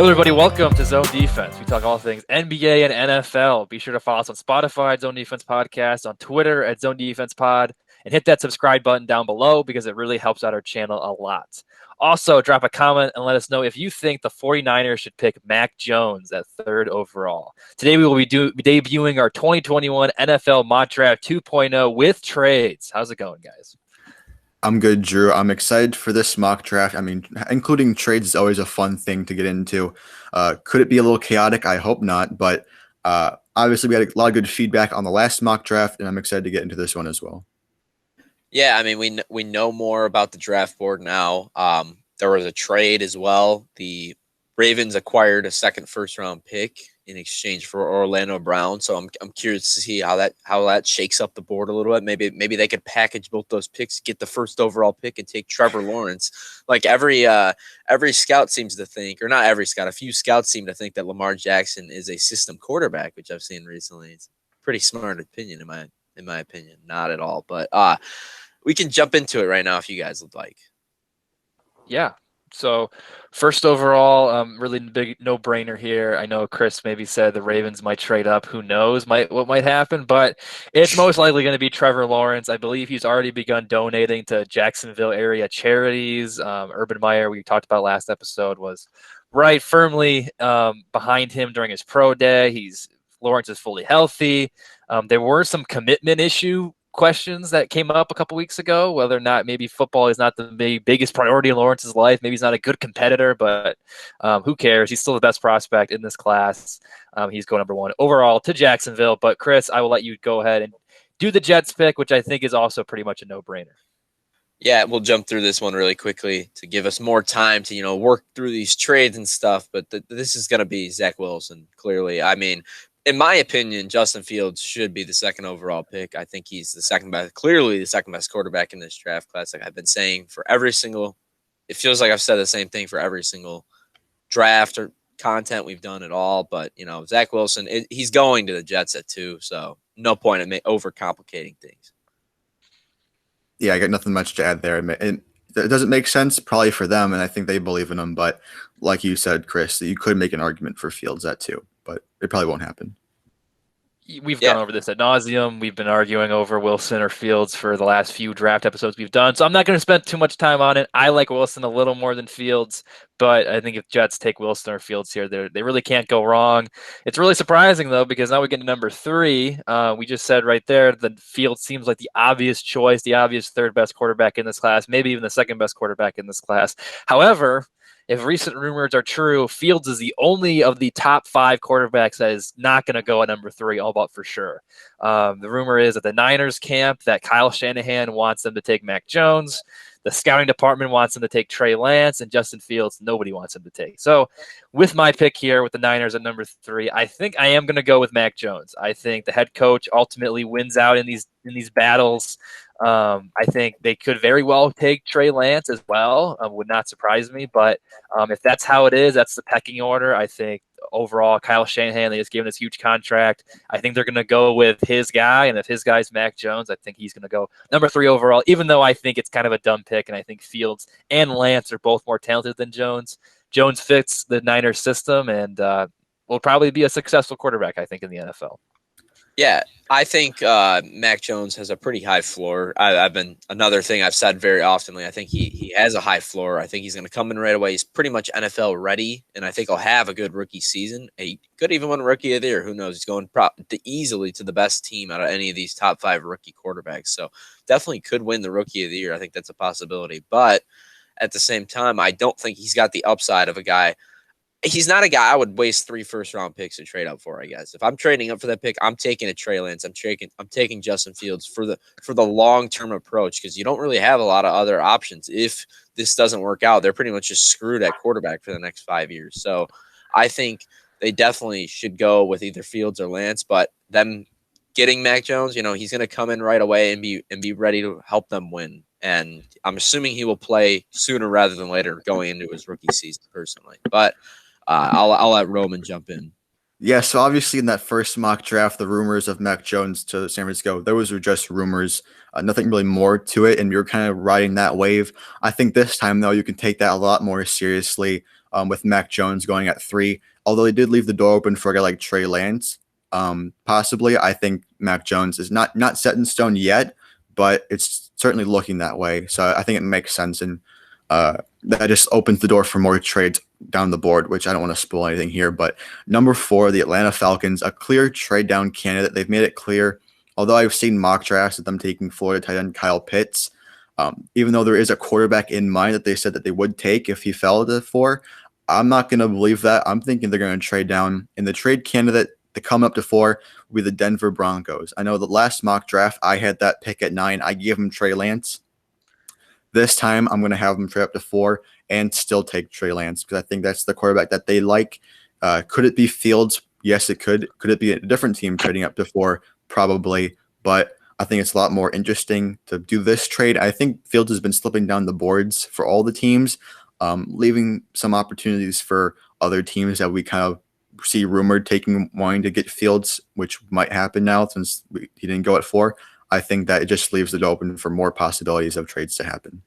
Hello, everybody. Welcome to Zone Defense. We talk all things NBA and NFL. Be sure to follow us on Spotify at Zone Defense Podcast, on Twitter at Zone Defense Pod, and hit that subscribe button down below because it really helps out our channel a lot. Also, drop a comment and let us know if you think the 49ers should pick Mac Jones at 3rd overall. Today, we will be debuting our 2021 NFL Mock Draft 2.0 with trades. How's it going, guys? I'm good, Drew. I'm excited for this mock draft. I mean, including trades is always a fun thing to get into. Could it be a little chaotic? I hope not. But obviously, we had a lot of good feedback on the last mock draft, and I'm excited to get into this one as well. Yeah, I mean, we know more about the draft board now. There was a trade as well. The Ravens acquired a second first-round pick in exchange for Orlando Brown. So I'm curious to see how that shakes up the board a little bit. Maybe they could package both those picks, get the first overall pick, and take Trevor Lawrence. Like every scout seems to think, or not every scout, a few scouts seem to think that Lamar Jackson is a system quarterback, which I've seen recently. It's a pretty smart opinion in my opinion. Not at all, but we can jump into it right now if you guys would like. Yeah. So first overall, really big no-brainer here. I know Chris maybe said the Ravens might trade up. Who knows what might happen, but it's most likely going to be Trevor Lawrence. I believe he's already begun donating to Jacksonville area charities. Urban Meyer, we talked about last episode, was right firmly behind him during his pro day. Lawrence is fully healthy. There were some commitment issue questions that came up a couple weeks ago, whether or not maybe football is not the biggest priority in Lawrence's life. Maybe he's not a good competitor, but who cares? He's still the best prospect in this class. He's going number 1 overall to Jacksonville. But Chris, I will let you go ahead and do the Jets pick, which I think is also pretty much a no-brainer. Yeah, we'll jump through this one really quickly to give us more time to, work through these trades and stuff. But this is going to be Zach Wilson, clearly. I mean, in my opinion, Justin Fields should be the second overall pick. I think he's clearly the second best quarterback in this draft class. Like I've been saying it feels like I've said the same thing for every single draft or content we've done at all. But, Zach Wilson, he's going to the Jets at 2, so no point in overcomplicating things. Yeah, I got nothing much to add there. It doesn't make sense probably for them, and I think they believe in him. But like you said, Chris, you could make an argument for Fields at 2. But it probably won't happen. We've gone over this ad nauseum. We've been arguing over Wilson or Fields for the last few draft episodes we've done. So I'm not going to spend too much time on it. I like Wilson a little more than Fields, but I think if Jets take Wilson or Fields here, they really can't go wrong. It's really surprising, though, because now we get to number 3. We just said right there that Fields seems like the obvious choice, the obvious third best quarterback in this class, maybe even the second best quarterback in this class. However, if recent rumors are true, Fields is the only of the top 5 quarterbacks that is not going to go at number 3, all but for sure. The rumor is that the Niners camp that Kyle Shanahan wants them to take Mac Jones. The scouting department wants them to take Trey Lance, and Justin Fields, nobody wants him to take. So with my pick here with the Niners at number 3, I think I am going to go with Mac Jones. I think the head coach ultimately wins out in these battles. I think they could very well take Trey Lance as well. Would not surprise me. But if that's how it is, that's the pecking order. I think overall, Kyle Shanahan, they just gave him this huge contract. I think they're going to go with his guy. And if his guy's Mac Jones, I think he's going to go number 3 overall, even though I think it's kind of a dumb pick. And I think Fields and Lance are both more talented than Jones. Jones fits the Niners system and will probably be a successful quarterback, I think, in the NFL. Yeah, I think Mac Jones has a pretty high floor. Another thing I've said very oftenly. I think he has a high floor. I think he's going to come in right away. He's pretty much NFL ready, and I think he'll have a good rookie season. He could even win Rookie of the Year. Who knows? He's going easily to the best team out of any of these top 5 rookie quarterbacks. So definitely could win the Rookie of the Year. I think that's a possibility. But at the same time, I don't think he's got the upside of a guy. He's not a guy I would waste 3 first-round picks to trade up for, I guess. If I'm trading up for that pick, I'm taking a Trey Lance. I'm taking Justin Fields for the long-term approach because you don't really have a lot of other options. If this doesn't work out, they're pretty much just screwed at quarterback for the next 5 years. So I think they definitely should go with either Fields or Lance, but them getting Mac Jones, he's going to come in right away and be ready to help them win. And I'm assuming he will play sooner rather than later going into his rookie season personally. But I'll let Roman jump in. Yeah, so obviously in that first mock draft, the rumors of Mac Jones to San Francisco, those were just rumors, nothing really more to it, and you're kind of riding that wave. I think this time, though, you can take that a lot more seriously. with Mac Jones going at 3. Although they did leave the door open for a guy like Trey Lance, possibly. I think Mac Jones is not set in stone yet, but it's certainly looking that way. So I think it makes sense, and that just opens the door for more trades down the board, which I don't want to spoil anything here. But number 4, the Atlanta Falcons, a clear trade down candidate. They've made it clear. Although I've seen mock drafts of them taking Florida tight end Kyle Pitts, even though there is a quarterback in mind that they said that they would take if he fell to 4, I'm not going to believe that. I'm thinking they're going to trade down. And the trade candidate to come up to 4 will be the Denver Broncos. I know the last mock draft, I had that pick at 9. I gave him Trey Lance. This time, I'm going to have them trade up to 4 and still take Trey Lance because I think that's the quarterback that they like. Could it be Fields? Yes, it could. Could it be a different team trading up to 4? Probably. But I think it's a lot more interesting to do this trade. I think Fields has been slipping down the boards for all the teams, leaving some opportunities for other teams that we kind of see rumored wanting to get Fields, which might happen now since he didn't go at 4. I think that it just leaves it open for more possibilities of trades to happen.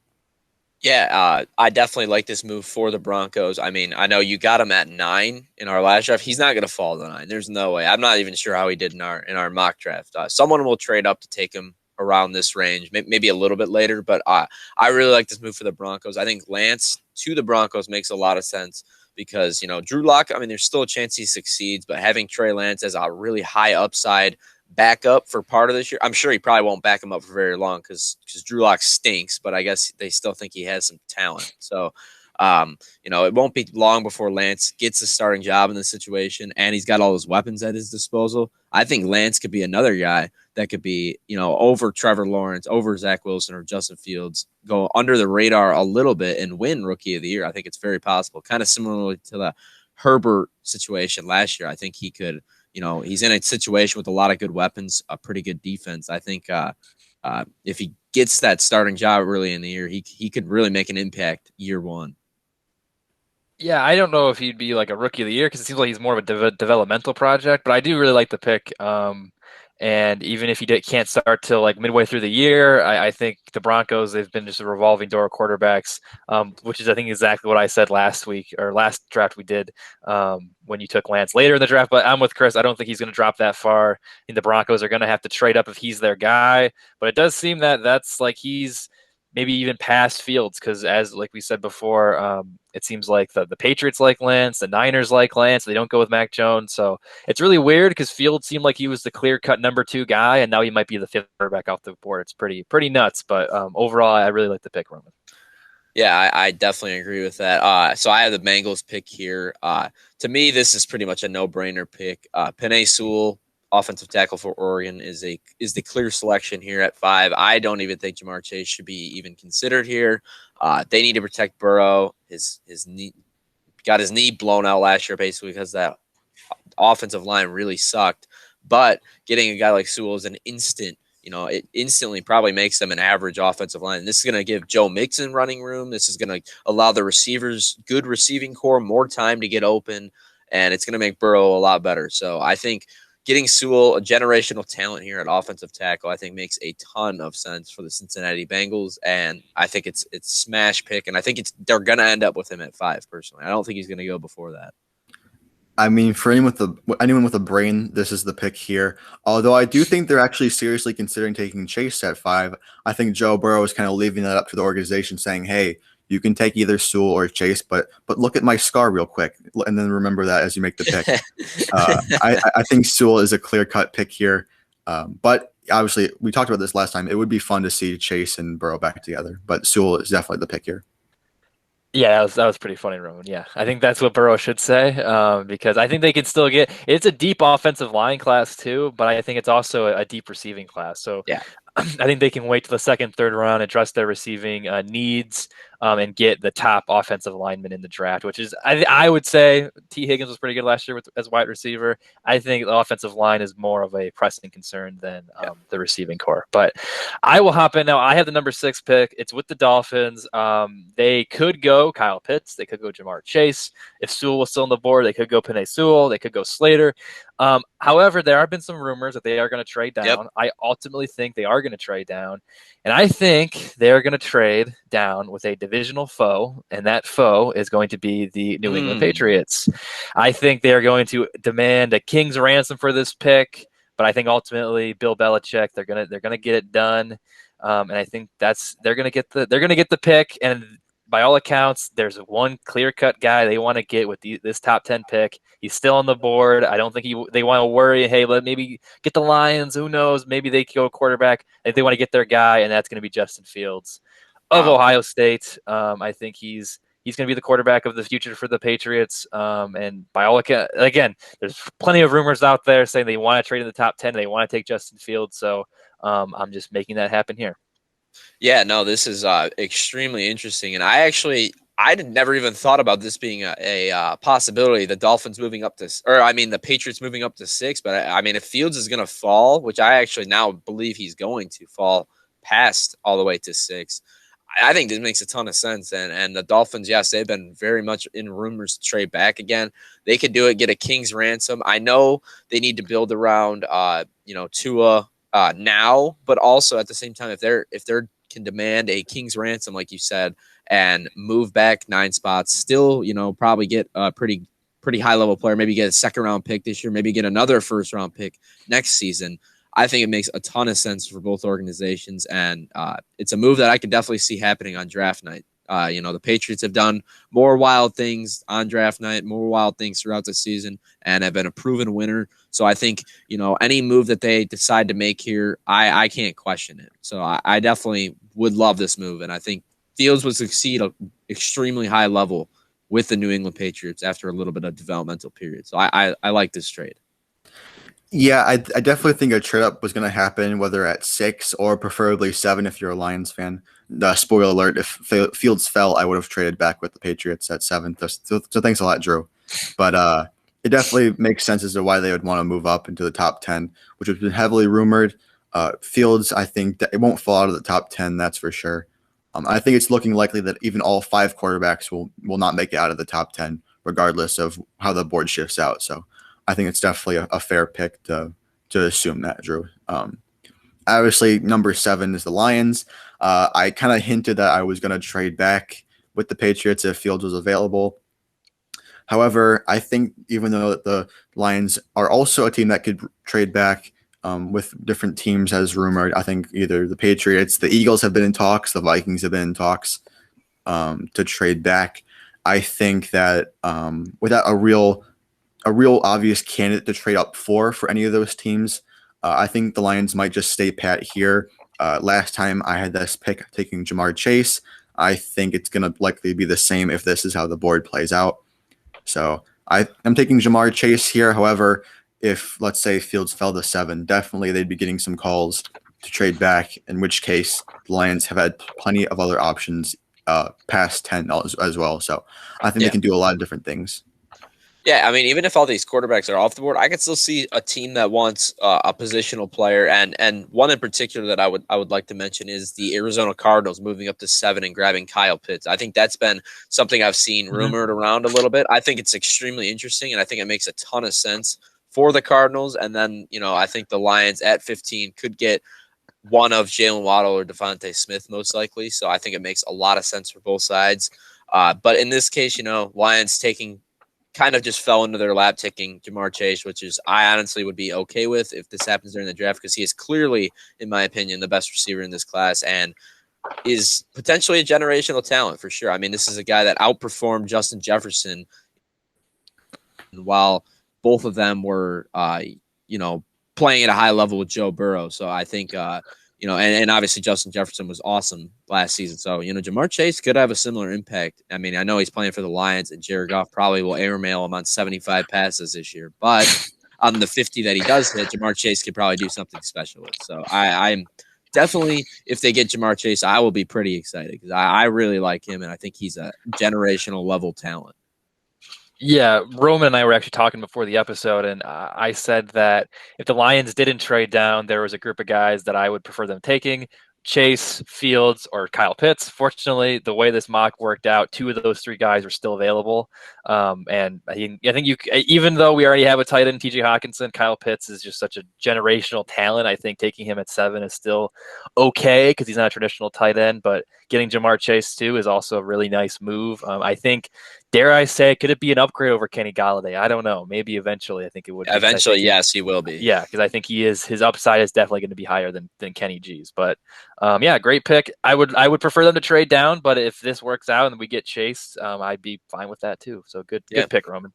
Yeah, I definitely like this move for the Broncos. I mean, I know you got him at 9 in our last draft. He's not going to fall to 9. There's no way. I'm not even sure how he did in our mock draft. Someone will trade up to take him around this range, maybe a little bit later. But I really like this move for the Broncos. I think Lance to the Broncos makes a lot of sense because, Drew Lock, I mean, there's still a chance he succeeds, but having Trey Lance as a really high upside backup for part of this year. I'm sure he probably won't back him up for very long because Drew Lock stinks, but I guess they still think he has some talent. So, it won't be long before Lance gets a starting job in this situation, and he's got all those weapons at his disposal. I think Lance could be another guy that could be, over Trevor Lawrence, over Zach Wilson or Justin Fields, go under the radar a little bit and win Rookie of the Year. I think it's very possible, kind of similarly to the Herbert situation last year. I think he could. He's in a situation with a lot of good weapons, a pretty good defense. I think if he gets that starting job early in the year, he could really make an impact year 1. Yeah, I don't know if he'd be like a Rookie of the Year because it seems like he's more of a developmental project, but I do really like the pick. And even if he can't start till like midway through the year, I think the Broncos, they've been just a revolving door of quarterbacks, which is, I think, exactly what I said last week or last draft we did when you took Lance later in the draft. But I'm with Chris. I don't think he's going to drop that far. I think the Broncos are going to have to trade up if he's their guy. But it does seem that that's like he's maybe even past Fields because, as like we said before, it seems like the Patriots like Lance, the Niners like Lance. They don't go with Mac Jones. So it's really weird because Fields seemed like he was the clear-cut number 2 guy, and now he might be the 5th quarterback off the board. It's pretty nuts. But overall, I really like the pick, Roman. Yeah, I definitely agree with that. So I have the Bengals pick here. To me, this is pretty much a no-brainer pick. Penei Sewell, offensive tackle for Oregon, is the clear selection here at 5. I don't even think Jamar Chase should be even considered here. They need to protect Burrow. His knee got his knee blown out last year basically because that offensive line really sucked. But getting a guy like Sewell is an instant. It instantly probably makes them an average offensive line. And this is going to give Joe Mixon running room. This is going to allow the receivers, good receiving core, more time to get open, and it's going to make Burrow a lot better. So I think getting Sewell, a generational talent here at offensive tackle, I think makes a ton of sense for the Cincinnati Bengals, and I think it's smash pick, and I think they're going to end up with him at 5, personally. I don't think he's going to go before that. I mean, for anyone with a brain, this is the pick here. Although I do think they're actually seriously considering taking Chase at 5. I think Joe Burrow is kind of leaving that up to the organization, saying, "Hey, you can take either Sewell or Chase, but look at my scar real quick, and then remember that as you make the pick." I think Sewell is a clear-cut pick here, but obviously we talked about this last time. It would be fun to see Chase and Burrow back together, but Sewell is definitely the pick here. Yeah, that was pretty funny, Roman. Yeah, I think that's what Burrow should say because I think they can still get – it's a deep offensive line class too, but I think it's also a deep receiving class. So yeah. I think they can wait to the 2nd, 3rd round, address their receiving needs, and get the top offensive lineman in the draft, which is, I would say, T. Higgins was pretty good last year as wide receiver. I think the offensive line is more of a pressing concern than the receiving core. But I will hop in now. I have the number 6 pick. It's with the Dolphins. They could go Kyle Pitts. They could go Jamar Chase. If Sewell was still on the board, they could go Penei Sewell. They could go Slater. However, there have been some rumors that they are going to trade down. Yep. I ultimately think they are going to trade down. And I think they're going to trade down with a divisional foe, and that foe is going to be the New England Patriots. I think they're going to demand a king's ransom for this pick, but I think ultimately Bill Belichick, they're gonna get it done. And I think they're gonna get the pick. And by all accounts, there's one clear-cut guy they want to get with this top 10 pick. He's still on the board. I don't think they want to worry. Hey, maybe get the Lions. Who knows? Maybe they go quarterback. If they want to get their guy, and that's going to be Justin Fields of Ohio State. I think he's going to be the quarterback of the future for the Patriots. And by all accounts, again, there's plenty of rumors out there saying they want to trade in the top 10. They want to take Justin Fields. So I'm just making that happen here. Yeah, no, this is extremely interesting, and I never even thought about this being a possibility. The Dolphins moving up to, the Patriots moving up to 6. But I mean, if Fields is going to fall, which I actually now believe he's going to fall past all the way to 6, I think this makes a ton of sense. And the Dolphins, yes, they've been very much in rumors to trade back again. They could do it, get a king's ransom. I know they need to build around, Tua. Now, but also at the same time, if they're can demand a king's ransom, like you said, and move back 9 spots, still, probably get a pretty high level player, maybe get a 2nd round pick this year, maybe get another 1st round pick next season. I think it makes a ton of sense for both organizations, and it's a move that I could definitely see happening on draft night. The Patriots have done more wild things on draft night, more wild things throughout the season, and have been a proven winner. So I think, any move that they decide to make here, I can't question it. So I definitely would love this move, and I think Fields would succeed at an extremely high level with the New England Patriots after a little bit of developmental period. So I like this trade. Yeah, I definitely think a trade up was going to happen, whether at 6 or preferably 7 if you're a Lions fan. Spoiler alert, if Fields fell, I would have traded back with the Patriots at 7. So thanks a lot, Drew. But it definitely makes sense as to why they would want to move up into the top 10, which has been heavily rumored. Fields, I think that it won't fall out of the top 10, that's for sure. I think it's looking likely that even all 5 quarterbacks will not make it out of the top 10, regardless of how the board shifts out. So I think it's definitely a fair pick to assume that, Drew. Obviously, number 7 is the Lions. I kind of hinted that I was going to trade back with the Patriots if Fields was available. However, I think even though the Lions are also a team that could trade back with different teams as rumored, I think either the Patriots, the Eagles have been in talks, the Vikings have been in talks to trade back. I think that without a real obvious candidate to trade up for any of those teams, I think the Lions might just stay pat here. Last time I had this pick taking Jamar Chase. I think it's going to likely be the same if this is how the board plays out. So I'm taking Jamar Chase here. However, if, let's say, Fields fell to 7, definitely they'd be getting some calls to trade back, in which case the Lions have had plenty of other options past 10 as well. So I think they can do a lot of different things. Yeah, I mean, even if all these quarterbacks are off the board, I could still see a team that wants a positional player, and one in particular that I would like to mention is the Arizona Cardinals moving up to 7 and grabbing Kyle Pitts. I think that's been something I've seen rumored around a little bit. I think it's extremely interesting, and I think it makes a ton of sense for the Cardinals. And then, I think the Lions at 15 could get one of Jalen Waddle or Devonta Smith most likely. So I think it makes a lot of sense for both sides. But in this case, Lions kind of just fell into their lap taking Jamar Chase, which is I honestly would be okay with if this happens during the draft, because he is clearly, in my opinion, the best receiver in this class and is potentially a generational talent for sure. I mean, this is a guy that outperformed Justin Jefferson while both of them were, playing at a high level with Joe Burrow. So I think, and obviously Justin Jefferson was awesome last season. So, Jamar Chase could have a similar impact. I mean, I know he's playing for the Lions, and Jared Goff probably will airmail him on 75 passes this year. But on the 50 that he does hit, Jamar Chase could probably do something special with. So I'm definitely, if they get Jamar Chase, I will be pretty excited because I really like him, and I think he's a generational level talent. Yeah, Roman and I were actually talking before the episode, and I said that if the Lions didn't trade down, there was a group of guys that I would prefer them taking. Chase, Fields, or Kyle Pitts. Fortunately, the way this mock worked out, 2 of those 3 guys are still available. And I think even though we already have a tight end, TJ Hawkinson, Kyle Pitts is just such a generational talent. I think taking him at 7 is still okay because he's not a traditional tight end, but getting Jamar Chase too is also a really nice move. I think, dare I say, could it be an upgrade over Kenny Golladay? I don't know. Maybe eventually. I think it would. Eventually, yes, he will be. Yeah, because I think his upside is definitely going to be higher than Kenny G's. But yeah, great pick. I would prefer them to trade down, but if this works out and we get Chase, I'd be fine with that too. So good pick, Roman.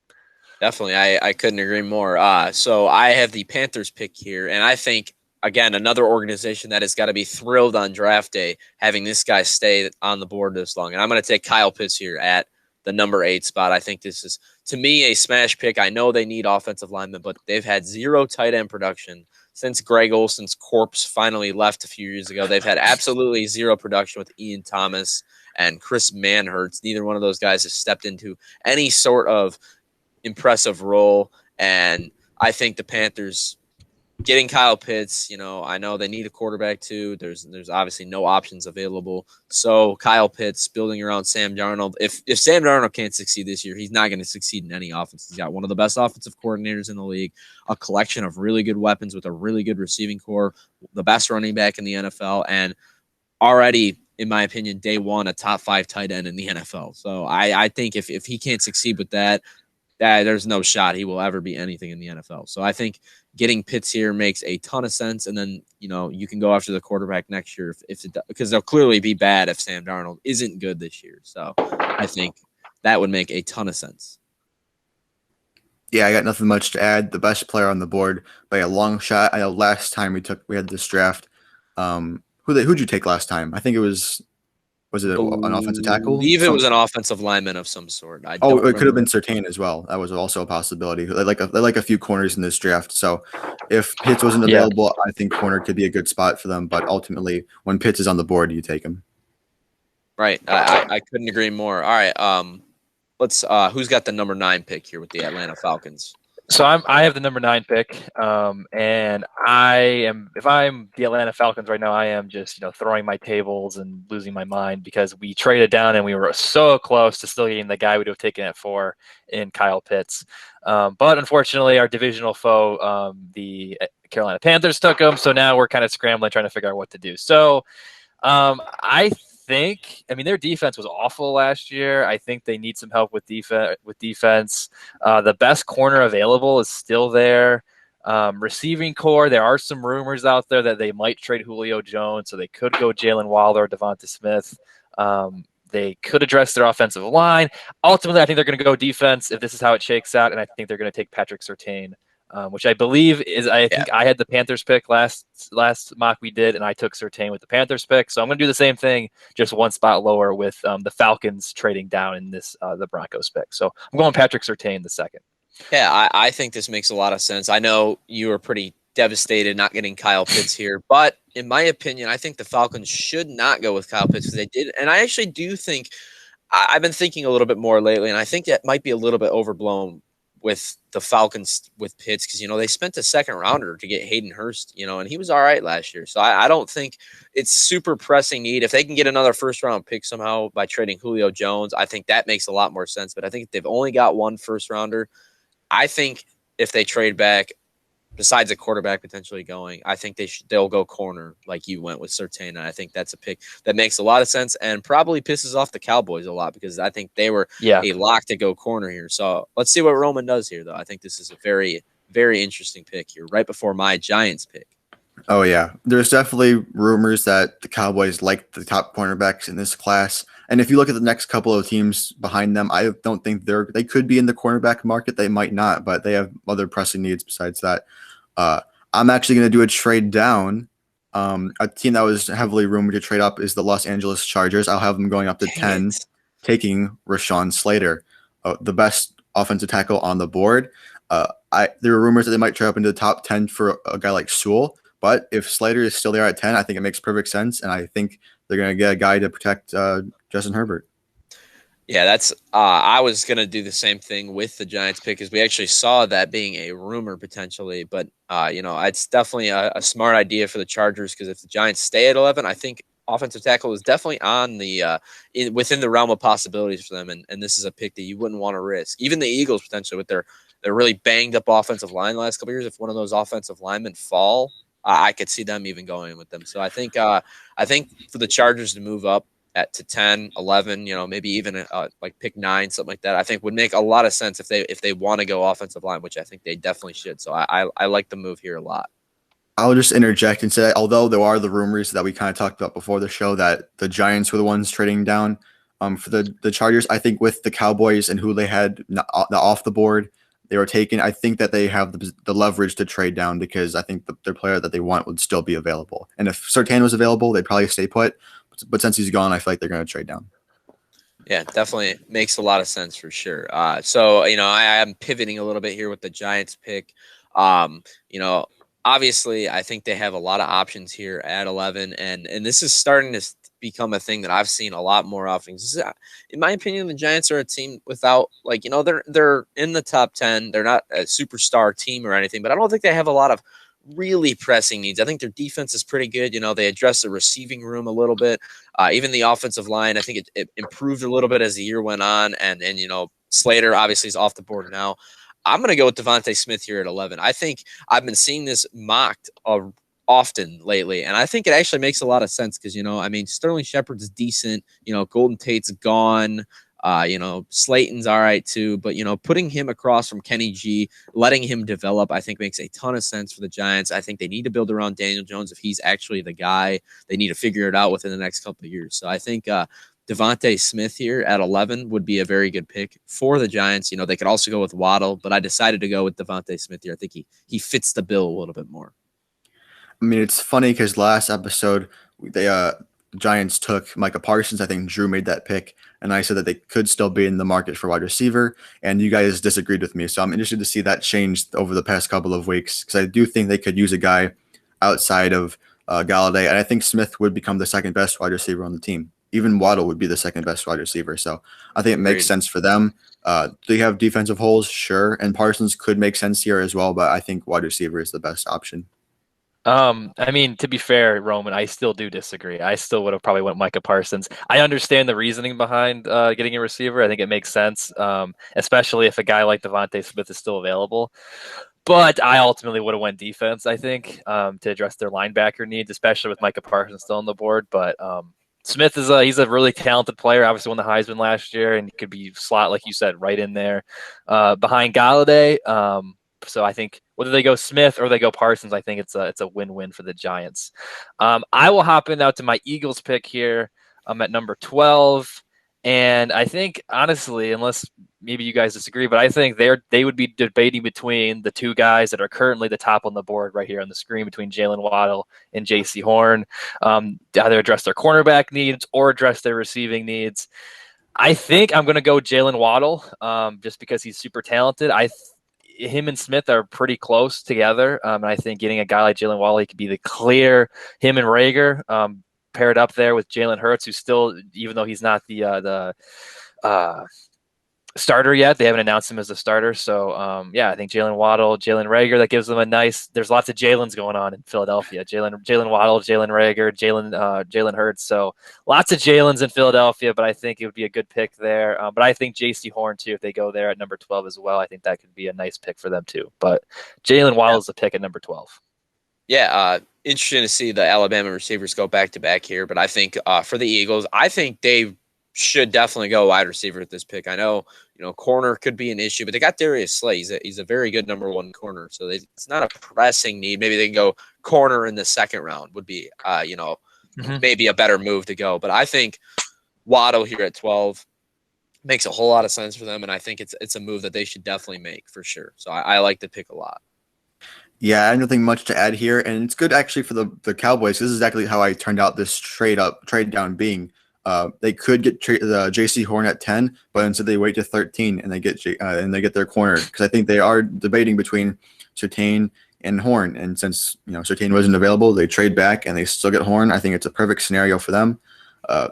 Definitely, I couldn't agree more. So I have the Panthers pick here, and I think, again, another organization that has got to be thrilled on draft day having this guy stay on the board this long. And I'm going to take Kyle Pitts here at the number 8 spot. I think this is, to me, a smash pick. I know they need offensive linemen, but they've had 0 tight end production since Greg Olson's corpse finally left a few years ago. They've had absolutely 0 production with Ian Thomas and Chris Manhertz. Neither one of those guys has stepped into any sort of impressive role. And I think the Panthers getting Kyle Pitts, I know they need a quarterback too. There's obviously no options available. So Kyle Pitts building around Sam Darnold. If Sam Darnold can't succeed this year, he's not going to succeed in any offense. He's got one of the best offensive coordinators in the league, a collection of really good weapons with a really good receiving core, the best running back in the NFL, and already, in my opinion, day one, a top 5 tight end in the NFL. So I think if he can't succeed with that, there's no shot he will ever be anything in the NFL. So I think getting Pitts here makes a ton of sense. And then, you can go after the quarterback next year because they'll clearly be bad if Sam Darnold isn't good this year. So I think that would make a ton of sense. Yeah, I got nothing much to add. The best player on the board by a long shot. I know last time we had this draft. Who'd you take last time? I think it was it an offensive tackle? I believe it was an offensive lineman of some sort. It could have been Surtain as well. That was also a possibility. They like a few corners in this draft. So if Pitts wasn't available, I think corner could be a good spot for them. But ultimately, when Pitts is on the board, you take him. Right. I couldn't agree more. All right. Let's. Who's got the number 9 pick here with the Atlanta Falcons? So I have the number 9 pick, and if I'm the Atlanta Falcons right now, I am just throwing my tables and losing my mind because we traded down and we were so close to still getting the guy we'd have taken at 4 in Kyle Pitts, but unfortunately our divisional foe, the Carolina Panthers, took him. So now we're kind of scrambling, trying to figure out what to do. So their defense was awful last year. I think they need some help with defense. The best corner available is still there. Receiving core, there are some rumors out there that they might trade Julio Jones, so they could go Jalen Waller or Devonta Smith. They could address their offensive line. Ultimately, I think they're going to go defense if this is how it shakes out, and I think they're going to take Patrick Surtain, which I believe is, I think I had the Panthers pick last mock we did, and I took Surtain with the Panthers pick. So I'm going to do the same thing, just one spot lower with the Falcons trading down in this the Broncos pick. So I'm going Patrick Surtain the second. Yeah, I think this makes a lot of sense. I know you were pretty devastated not getting Kyle Pitts here, but in my opinion, I think the Falcons should not go with Kyle Pitts because they did. And I actually do think I've been thinking a little bit more lately, and I think that might be a little bit overblown with the Falcons with Pitts because, they spent a 2nd rounder to get Hayden Hurst, and he was all right last year. So I don't think it's super pressing need. If they can get another 1st round pick somehow by trading Julio Jones, I think that makes a lot more sense. But I think if they've only got 1 1st rounder, I think if they trade back, besides a quarterback potentially going, I think they'll go corner like you went with Surtain. And I think that's a pick that makes a lot of sense and probably pisses off the Cowboys a lot because I think they were a lock to go corner here. So let's see what Roman does here, though. I think this is a very, very interesting pick here, right before my Giants pick. Oh, yeah. There's definitely rumors that the Cowboys like the top cornerbacks in this class. And if you look at the next couple of teams behind them, I don't think they could be in the cornerback market. They might not, but they have other pressing needs besides that. I'm actually going to do a trade down. A team that was heavily rumored to trade up is the Los Angeles Chargers. I'll have them going up to 10, taking Rashawn Slater, the best offensive tackle on the board. There are rumors that they might trade up into the top 10 for a guy like Sewell. But if Slater is still there at 10, I think it makes perfect sense. And I think they're going to get a guy to protect Justin Herbert. Yeah, that's I was gonna do the same thing with the Giants pick because we actually saw that being a rumor potentially, but it's definitely a smart idea for the Chargers because if the Giants stay at 11, I think offensive tackle is definitely on the within the realm of possibilities for them, and this is a pick that you wouldn't want to risk. Even the Eagles potentially with their really banged up offensive line the last couple of years, if one of those offensive linemen fall, I could see them even going with them. So I think for the Chargers to move up to 10, 11, maybe even like pick 9, something like that, I think would make a lot of sense if they want to go offensive line, which I think they definitely should. So I like the move here a lot. I'll just interject and say, although there are the rumors that we kind of talked about before the show that the Giants were the ones trading down for the Chargers, I think with the Cowboys and who they had off the board, they were taken. I think that they have the leverage to trade down because I think their player that they want would still be available. And if Surtain was available, they'd probably stay put. But since he's gone, I feel like they're going to trade down. Yeah, definitely makes a lot of sense for sure. So I am pivoting a little bit here with the Giants pick. Um, you know, Obviously, I think they have a lot of options here at 11, and this is starting to become a thing that I've seen a lot more often. In my opinion, the Giants are a team without they're in the top 10. They're not a superstar team or anything, but I don't think they have a lot of really pressing needs. I think their defense is pretty good. They address the receiving room a little bit. Even the offensive line, I think it improved a little bit as the year went on. And Slater obviously is off the board now. I'm going to go with Devonta Smith here at 11. I think I've been seeing this mocked often lately, and I think it actually makes a lot of sense because, Sterling Shepard's decent. Golden Tate's gone. Slayton's all right too, but putting him across from Kenny G, letting him develop, I think makes a ton of sense for the Giants. I think they need to build around Daniel Jones if he's actually the guy. They need to figure it out within the next couple of years. So I think Devonta Smith here at 11 would be a very good pick for the Giants. They could also go with Waddle, but I decided to go with Devonta Smith here. I think he fits the bill a little bit more. I mean, it's funny because last episode the Giants took Micah Parsons. I think Drew made that pick, and I said that they could still be in the market for wide receiver, and you guys disagreed with me. So I'm interested to see that change over the past couple of weeks because I do think they could use a guy outside of Galladay, and I think Smith would become the second best wide receiver on the team. Even Waddle would be the second best wide receiver. So I think it makes sense for them. They have defensive holes, sure, and Parsons could make sense here as well, but I think wide receiver is the best option. I mean, to be fair, Roman, I still do disagree. I still would have probably went Micah Parsons. I understand the reasoning behind getting a receiver. I think it makes sense, especially if a guy like Devonta Smith is still available. But I ultimately would have went defense, I think, to address their linebacker needs, especially with Micah Parsons still on the board. But Smith he's a really talented player. Obviously won the Heisman last year, and he could be slot, like you said, right in there behind Galladay. So I think whether they go Smith or they go Parsons, I think it's a win-win for the Giants. I will hop in now to my Eagles pick here. I'm at number 12. And I think, honestly, unless maybe you guys disagree, but I think they would be debating between the two guys that are currently the top on the board right here on the screen between Jalen Waddle and J.C. Horn. Either address their cornerback needs or address their receiving needs. I think I'm going to go Jalen Waddle just because he's super talented. Him and Smith are pretty close together. And I think getting a guy like Jalen Waddle, he could be the clear, him and Rager, paired up there with Jalen Hurts, who's still, even though he's not the starter yet, they haven't announced him as a starter. So, I think Jalen Waddle, Jalen Rager, that gives them there's lots of Jalen's going on in Philadelphia. Jalen Waddle, Jalen Rager, Jalen Hurts. So lots of Jalen's in Philadelphia, but I think it would be a good pick there. But I think J.C. Horn, too, if they go there at number 12 as well, I think that could be a nice pick for them, too. But Jalen Waddle is the pick at number 12. Yeah, interesting to see the Alabama receivers go back-to-back here. But I think for the Eagles, I think they should definitely go wide receiver at this pick. I know, corner could be an issue, but they got Darius Slay. He's a very good number one corner. So it's not a pressing need. Maybe they can go corner in the second round would be, maybe a better move to go. But I think Waddle here at 12 makes a whole lot of sense for them. And I think it's a move that they should definitely make for sure. So I like the pick a lot. Yeah, I have nothing much to add here, and it's good actually for the Cowboys. This is exactly how I turned out this trade down being. They could get J.C. Horn at 10, but instead they wait to 13 and they get their corner because I think they are debating between Surtain and Horn, and since Surtain wasn't available, they trade back and they still get Horn. I think it's a perfect scenario for them.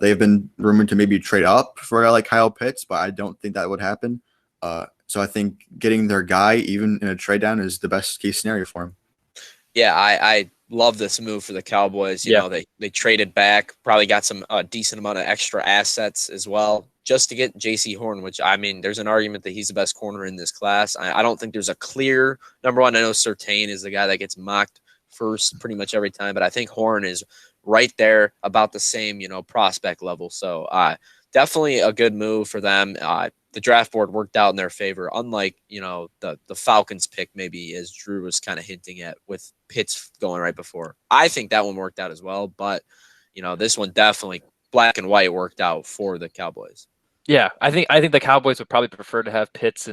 They've been rumored to maybe trade up for like Kyle Pitts, but I don't think that would happen. So I think getting their guy, even in a trade down, is the best case scenario for him. Yeah, I love this move for the Cowboys. You Yeah. know, they traded back, probably got some decent amount of extra assets as well, just to get J.C. Horn, which, I mean, there's an argument that he's the best corner in this class. I don't think there's a clear number one. I know Surtain is the guy that gets mocked first pretty much every time, but I think Horn is right there about the same, prospect level. So definitely a good move for them. The draft board worked out in their favor, unlike, the Falcons pick, maybe, as Drew was kind of hinting at with Pitts going right before. I think that one worked out as well, but, this one definitely black and white worked out for the Cowboys. Yeah, I think the Cowboys would probably prefer to have Pitts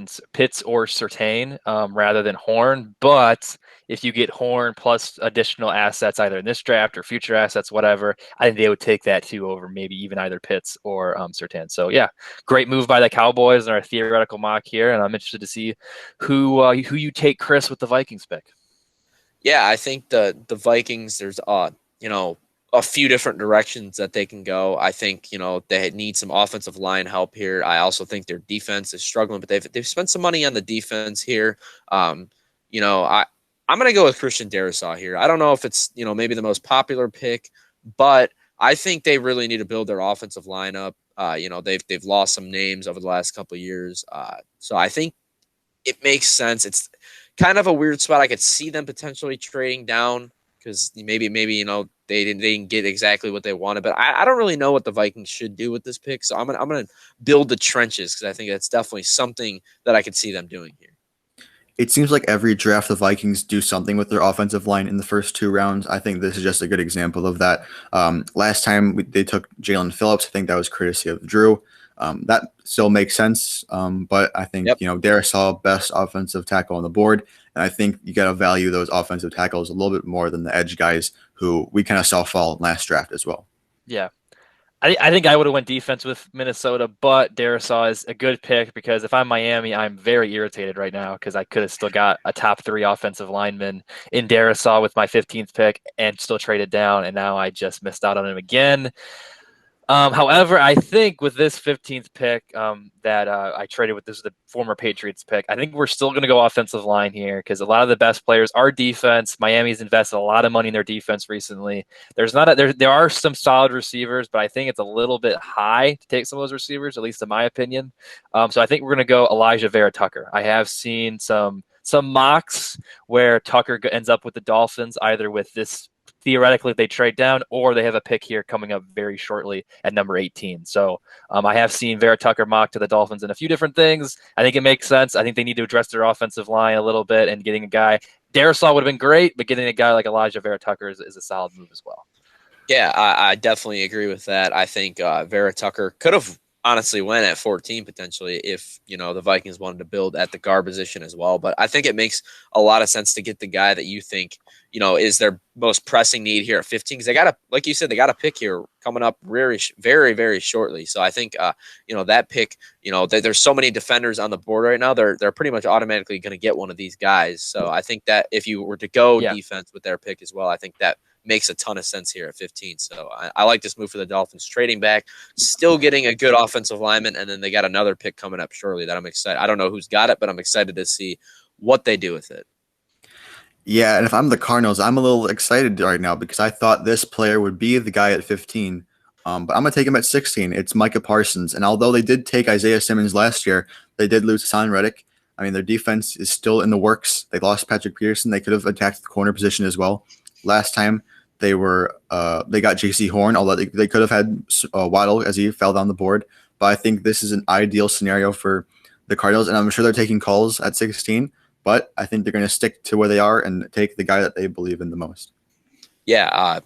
or Surtain rather than Horn. But if you get Horn plus additional assets, either in this draft or future assets, whatever, I think they would take that too over maybe even either Pitts or Surtain. So yeah, great move by the Cowboys in our theoretical mock here, and I'm interested to see who you take, Chris, with the Vikings pick. Yeah, I think the Vikings. There's a few different directions that they can go. I think, they need some offensive line help here. I also think their defense is struggling, but they've spent some money on the defense here. I'm going to go with Christian Darrisaw here. I don't know if it's, maybe the most popular pick, but I think they really need to build their offensive line up. They've lost some names over the last couple of years. So I think it makes sense. It's kind of a weird spot. I could see them potentially trading down because maybe they didn't get exactly what they wanted, but I don't really know what the Vikings should do with this pick. So I'm gonna build the trenches because I think that's definitely something that I could see them doing here. It seems like every draft the Vikings do something with their offensive line in the first 2 rounds. I think this is just a good example of that. Last time they took Jalen Phillips, I think that was courtesy of Drew. That still makes sense, but I think Darrisaw, best offensive tackle on the board, and I think you got to value those offensive tackles a little bit more than the edge guys who we kind of saw fall last draft as well. Yeah. I think I would have went defense with Minnesota, but Darrisaw is a good pick because if I'm Miami, I'm very irritated right now because I could have still got a top 3 offensive lineman in Darrisaw with my 15th pick and still traded down, and now I just missed out on him again. However, I think with this 15th pick that I traded with, this is the former Patriots pick, I think we're still going to go offensive line here because a lot of the best players are defense. Miami's invested a lot of money in their defense recently. There are some solid receivers, but I think it's a little bit high to take some of those receivers, at least in my opinion. So I think we're going to go Elijah Vera Tucker. I have seen some mocks where Tucker ends up with the Dolphins, either with this theoretically they trade down or they have a pick here coming up very shortly at number 18. So I have seen Vera Tucker mocked to the Dolphins in a few different things. I think it makes sense. I think they need to address their offensive line a little bit, and getting a guy, Darrisaw would have been great, but getting a guy like Elijah Vera Tucker is a solid move as well. Yeah, I definitely agree with that. I think Vera Tucker could have honestly went at 14 potentially if, the Vikings wanted to build at the guard position as well. But I think it makes a lot of sense to get the guy that you think, is their most pressing need here at 15. Because they got like you said, they got a pick here coming up very, very, very shortly. So I think, that pick, there's so many defenders on the board right now. They're pretty much automatically going to get one of these guys. So I think that if you were to go defense with their pick as well, I think that makes a ton of sense here at 15. So I like this move for the Dolphins, trading back, still getting a good offensive lineman, and then they got another pick coming up shortly that I'm excited. I don't know who's got it, but I'm excited to see what they do with it. Yeah, and if I'm the Cardinals, I'm a little excited right now because I thought this player would be the guy at 15. But I'm going to take him at 16. It's Micah Parsons. And although they did take Isaiah Simmons last year, they did lose Hassan Reddick. I mean, their defense is still in the works. They lost Patrick Peterson. They could have attacked the corner position as well. Last time they got J.C. Horn, although they could have had Waddle as he fell down the board. But I think this is an ideal scenario for the Cardinals, and I'm sure they're taking calls at 16. But I think they're going to stick to where they are and take the guy that they believe in the most. Yeah,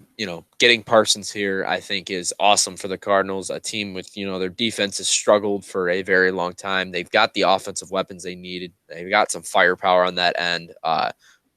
getting Parsons here, I think, is awesome for the Cardinals, a team with, their defense has struggled for a very long time. They've got the offensive weapons they needed. They've got some firepower on that end.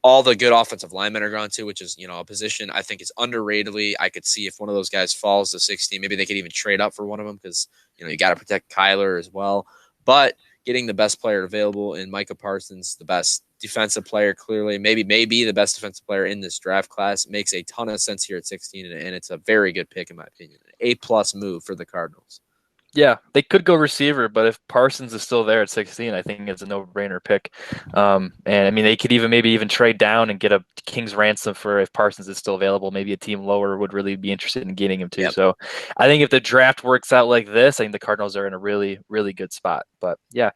All the good offensive linemen are gone to, which is, a position I think is underratedly. I could see if one of those guys falls to 16, maybe they could even trade up for one of them because, you got to protect Kyler as well. But getting the best player available in Micah Parsons, the best defensive player, clearly. Maybe the best defensive player in this draft class. Makes a ton of sense here at 16, and it's a very good pick, in my opinion. An A-plus move for the Cardinals. Yeah, they could go receiver, but if Parsons is still there at 16, I think it's a no-brainer pick. And I mean, they could maybe even trade down and get a king's ransom for if Parsons is still available. Maybe a team lower would really be interested in getting him too. Yep. So I think if the draft works out like this, I think the Cardinals are in a really, really good spot. But yeah,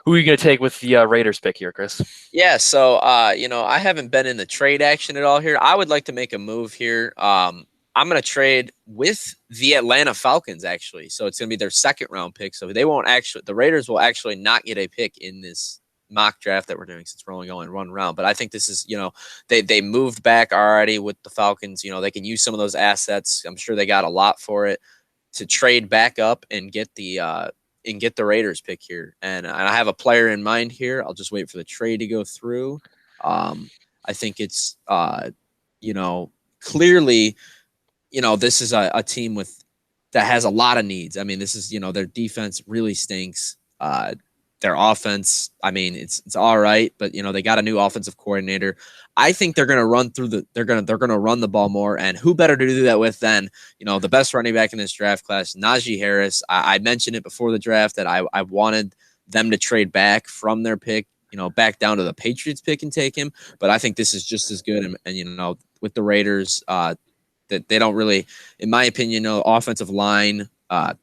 who are you going to take with the Raiders pick here, Chris? Yeah, so I haven't been in the trade action at all here. I would like to make a move here. I'm going to trade with the Atlanta Falcons, actually. So it's going to be their second round pick. So the Raiders will actually not get a pick in this mock draft that we're doing, since we're only going one round. But I think this is, they moved back already with the Falcons. They can use some of those assets. I'm sure they got a lot for it to trade back up and get the Raiders pick here. And I have a player in mind here. I'll just wait for the trade to go through. I think it's, clearly, this is a team that has a lot of needs. I mean, this is, their defense really stinks. Their offense, I mean, it's all right, but they got a new offensive coordinator. I think they're going to run they're going to run the ball more, and who better to do that with than, the best running back in this draft class, Najee Harris. I mentioned it before the draft that I wanted them to trade back from their pick, back down to the Patriots pick and take him, but I think this is just as good. And with the Raiders, that they don't really, in my opinion, offensive line.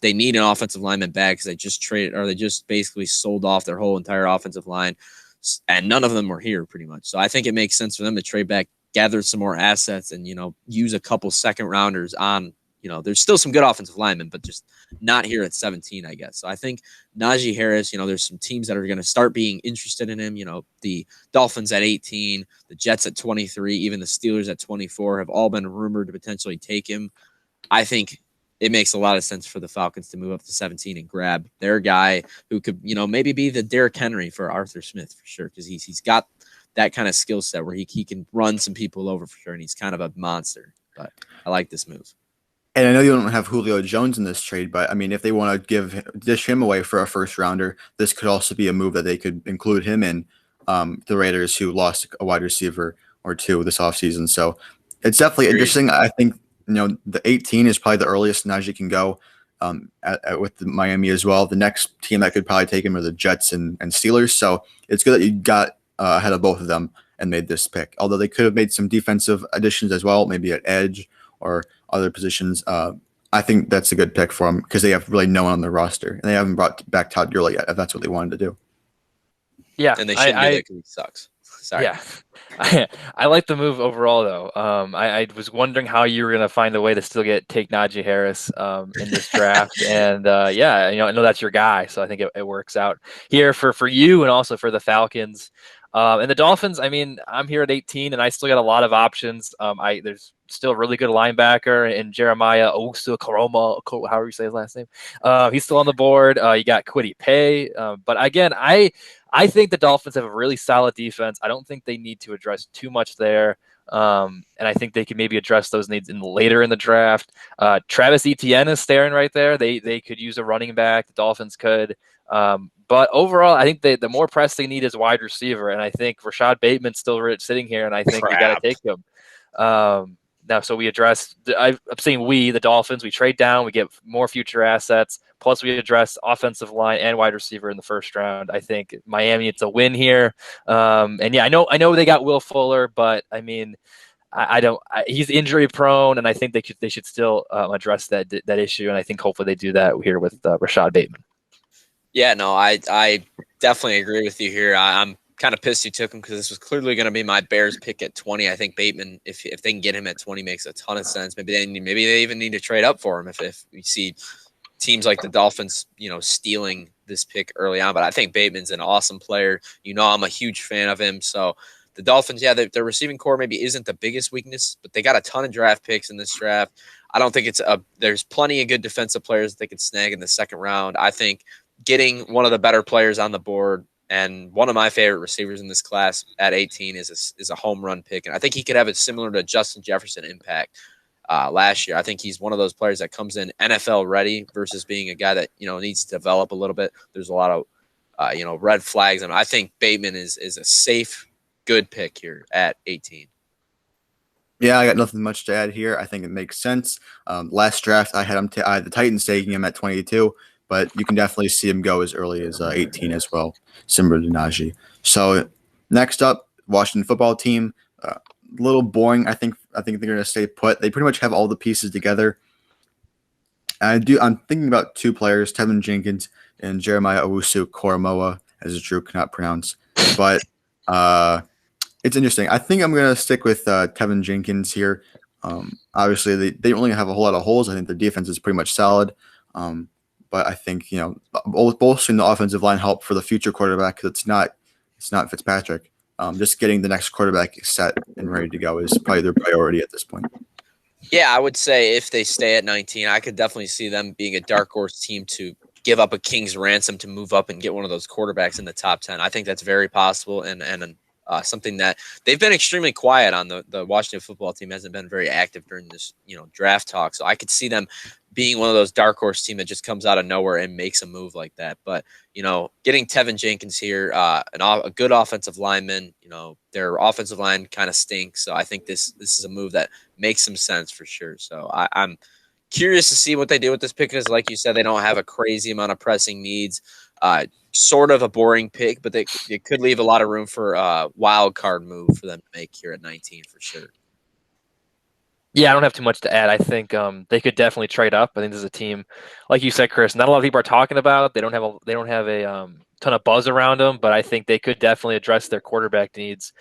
They need an offensive lineman back because they just basically sold off their whole entire offensive line, and none of them were here pretty much. So I think it makes sense for them to trade back, gather some more assets, and use a couple second rounders on. There's still some good offensive linemen, but just not here at 17, I guess. So I think Najee Harris, there's some teams that are going to start being interested in him. The Dolphins at 18, the Jets at 23, even the Steelers at 24 have all been rumored to potentially take him. I think it makes a lot of sense for the Falcons to move up to 17 and grab their guy who could, maybe be the Derrick Henry for Arthur Smith for sure, because he's got that kind of skill set where he can run some people over for sure, and he's kind of a monster. But I like this move. And I know you don't have Julio Jones in this trade, but I mean, if they want to dish him away for a first rounder, this could also be a move that they could include him in. The Raiders, who lost a wide receiver or two this offseason. So it's definitely interesting. I think, the 18 is probably the earliest Najee can go with Miami as well. The next team that could probably take him are the Jets and Steelers. So it's good that you got ahead of both of them and made this pick. Although they could have made some defensive additions as well, maybe at edge or other positions. I think that's a good pick for them because they have really no one on their roster, and they haven't brought back Todd Gurley yet, if that's what they wanted to do. Yeah, and they shouldn't do that because he sucks. Sorry. Yeah, I like the move overall, though. I was wondering how you were going to find a way to still take Najee Harris in this draft, and I know that's your guy, so I think it works out here for you and also for the Falcons. And the Dolphins, I mean, I'm here at 18, and I still got a lot of options. There's still a really good linebacker in Jeremiah Owusu-Koroma, however you say his last name. He's still on the board. You got Kwity Paye. But again, I think the Dolphins have a really solid defense. I don't think they need to address too much there. And I think they can maybe address those needs later in the draft. Travis Etienne is staring right there. They could use a running back. The Dolphins could. But overall, I think the more pressing need is wide receiver, and I think Rashad Bateman's still sitting here, and I think we got to take him. Now, so we address. I'm saying the Dolphins. We trade down, we get more future assets. Plus, we address offensive line and wide receiver in the first round. I think Miami, it's a win here. And yeah, I know they got Will Fuller, but I mean, I don't. He's injury prone, and I think they should still address that issue. And I think hopefully they do that here with Rashad Bateman. Yeah, no, I definitely agree with you here. I'm kind of pissed you took him because this was clearly going to be my Bears pick at 20. I think Bateman, if they can get him at 20, makes a ton of sense. Maybe they even need to trade up for him if we see teams like the Dolphins, stealing this pick early on. But I think Bateman's an awesome player. I'm a huge fan of him. So the Dolphins, their receiving core maybe isn't the biggest weakness, but they got a ton of draft picks in this draft. I don't think there's plenty of good defensive players that they can snag in the second round. I think getting one of the better players on the board and one of my favorite receivers in this class at 18 is a home run pick. And I think he could have a similar to Justin Jefferson impact last year. I think he's one of those players that comes in NFL ready versus being a guy that, needs to develop a little bit. There's a lot of, red flags. I think Bateman is a safe good pick here at 18. Yeah, I got nothing much to add here. I think it makes sense. Last draft, I had I had the Titans taking him at 22, but you can definitely see him go as early as 18 as well, similar to Najee. So next up, Washington football team. A little boring. I think they're going to stay put. They pretty much have all the pieces together. I'm thinking about two players, Tevin Jenkins and Jeremiah Owusu-Koramoah, as Drew cannot pronounce. But it's interesting. I think I'm going to stick with Tevin Jenkins here. Obviously, they don't really have a whole lot of holes. I think their defense is pretty much solid. But I think, bolstering the offensive line help for the future quarterback, because it's not Fitzpatrick. Just getting the next quarterback set and ready to go is probably their priority at this point. Yeah, I would say if they stay at 19, I could definitely see them being a dark horse team to give up a king's ransom to move up and get one of those quarterbacks in the top 10. I think that's very possible and something that they've been extremely quiet on. The Washington football team hasn't been very active during this, draft talk. So I could see them being one of those dark horse team that just comes out of nowhere and makes a move like that. But, getting Tevin Jenkins here, a good offensive lineman, their offensive line kind of stinks. So I think this is a move that makes some sense for sure. So I'm curious to see what they do with this pick, because like you said, they don't have a crazy amount of pressing needs. Sort of a boring pick, but they could leave a lot of room for a wild card move for them to make here at 19 for sure. Yeah, I don't have too much to add. I think they could definitely trade up. I think this is a team, like you said, Chris, not a lot of people are talking about. They don't have a ton of buzz around them, but I think they could definitely address their quarterback needs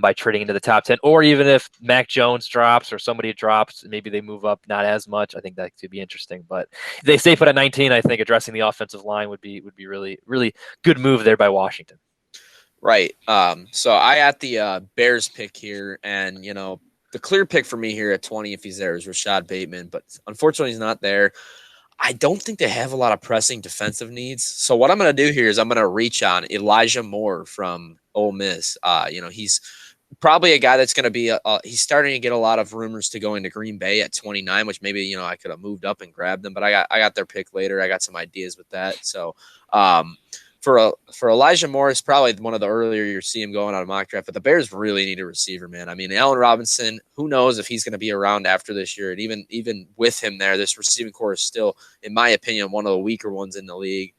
by trading into the top 10, or even if Mac Jones drops or somebody drops, maybe they move up not as much. I think that could be interesting. But if they stay put at 19, I think addressing the offensive line would be really, really good move there by Washington. Right. So I got the Bears pick here, and the clear pick for me here at 20, if he's there, is Rashad Bateman, but unfortunately he's not there. I don't think they have a lot of pressing defensive needs. So what I'm going to do here is I'm going to reach on Elijah Moore from Ole Miss. He's probably a guy that's going to be he's starting to get a lot of rumors to go into Green Bay at 29, which maybe, I could have moved up and grabbed them, but I got their pick later. I got some ideas with that. So, for Elijah Moore, it's probably one of the earlier you see him going on a mock draft, but the Bears really need a receiver, man. I mean, Allen Robinson, who knows if he's going to be around after this year. And even with him there, this receiving core is still, in my opinion, one of the weaker ones in the league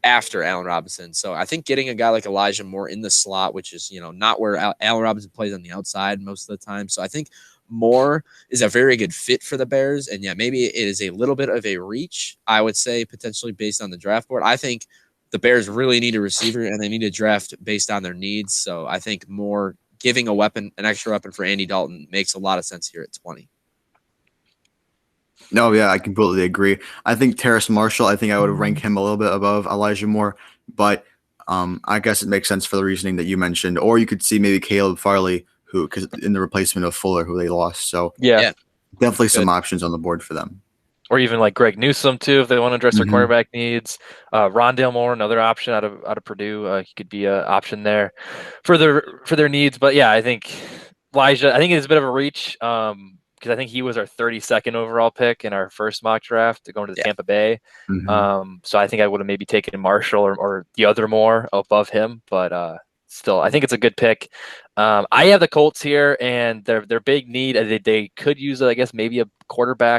after Allen Robinson. So I think getting a guy like Elijah Moore in the slot, which is, not where Allen Robinson plays on the outside most of the time. So I think Moore is a very good fit for the Bears. And yeah, maybe it is a little bit of a reach, I would say, potentially based on the draft board. I think the Bears really need a receiver, and they need to draft based on their needs. So I think Moore giving an extra weapon for Andy Dalton makes a lot of sense here at 20. No, yeah, I completely agree. I think Terrace Marshall, I think I would rank him a little bit above Elijah Moore, but I guess it makes sense for the reasoning that you mentioned. Or you could see maybe Caleb Farley, because in the replacement of Fuller, who they lost. So yeah. Definitely some options on the board for them. Or even like Greg Newsome too, if they want to address their quarterback needs. Rondale Moore, another option out of Purdue, he could be an option there for their needs. But yeah, I think Elijah, I think it's a bit of a reach because I think he was our 32nd overall pick in our first mock draft going to the Tampa Bay. So I think I would have maybe taken Marshall or the other Moore above him, but still, I think it's a good pick. I have the Colts here, and their big need, they could use, I guess, maybe a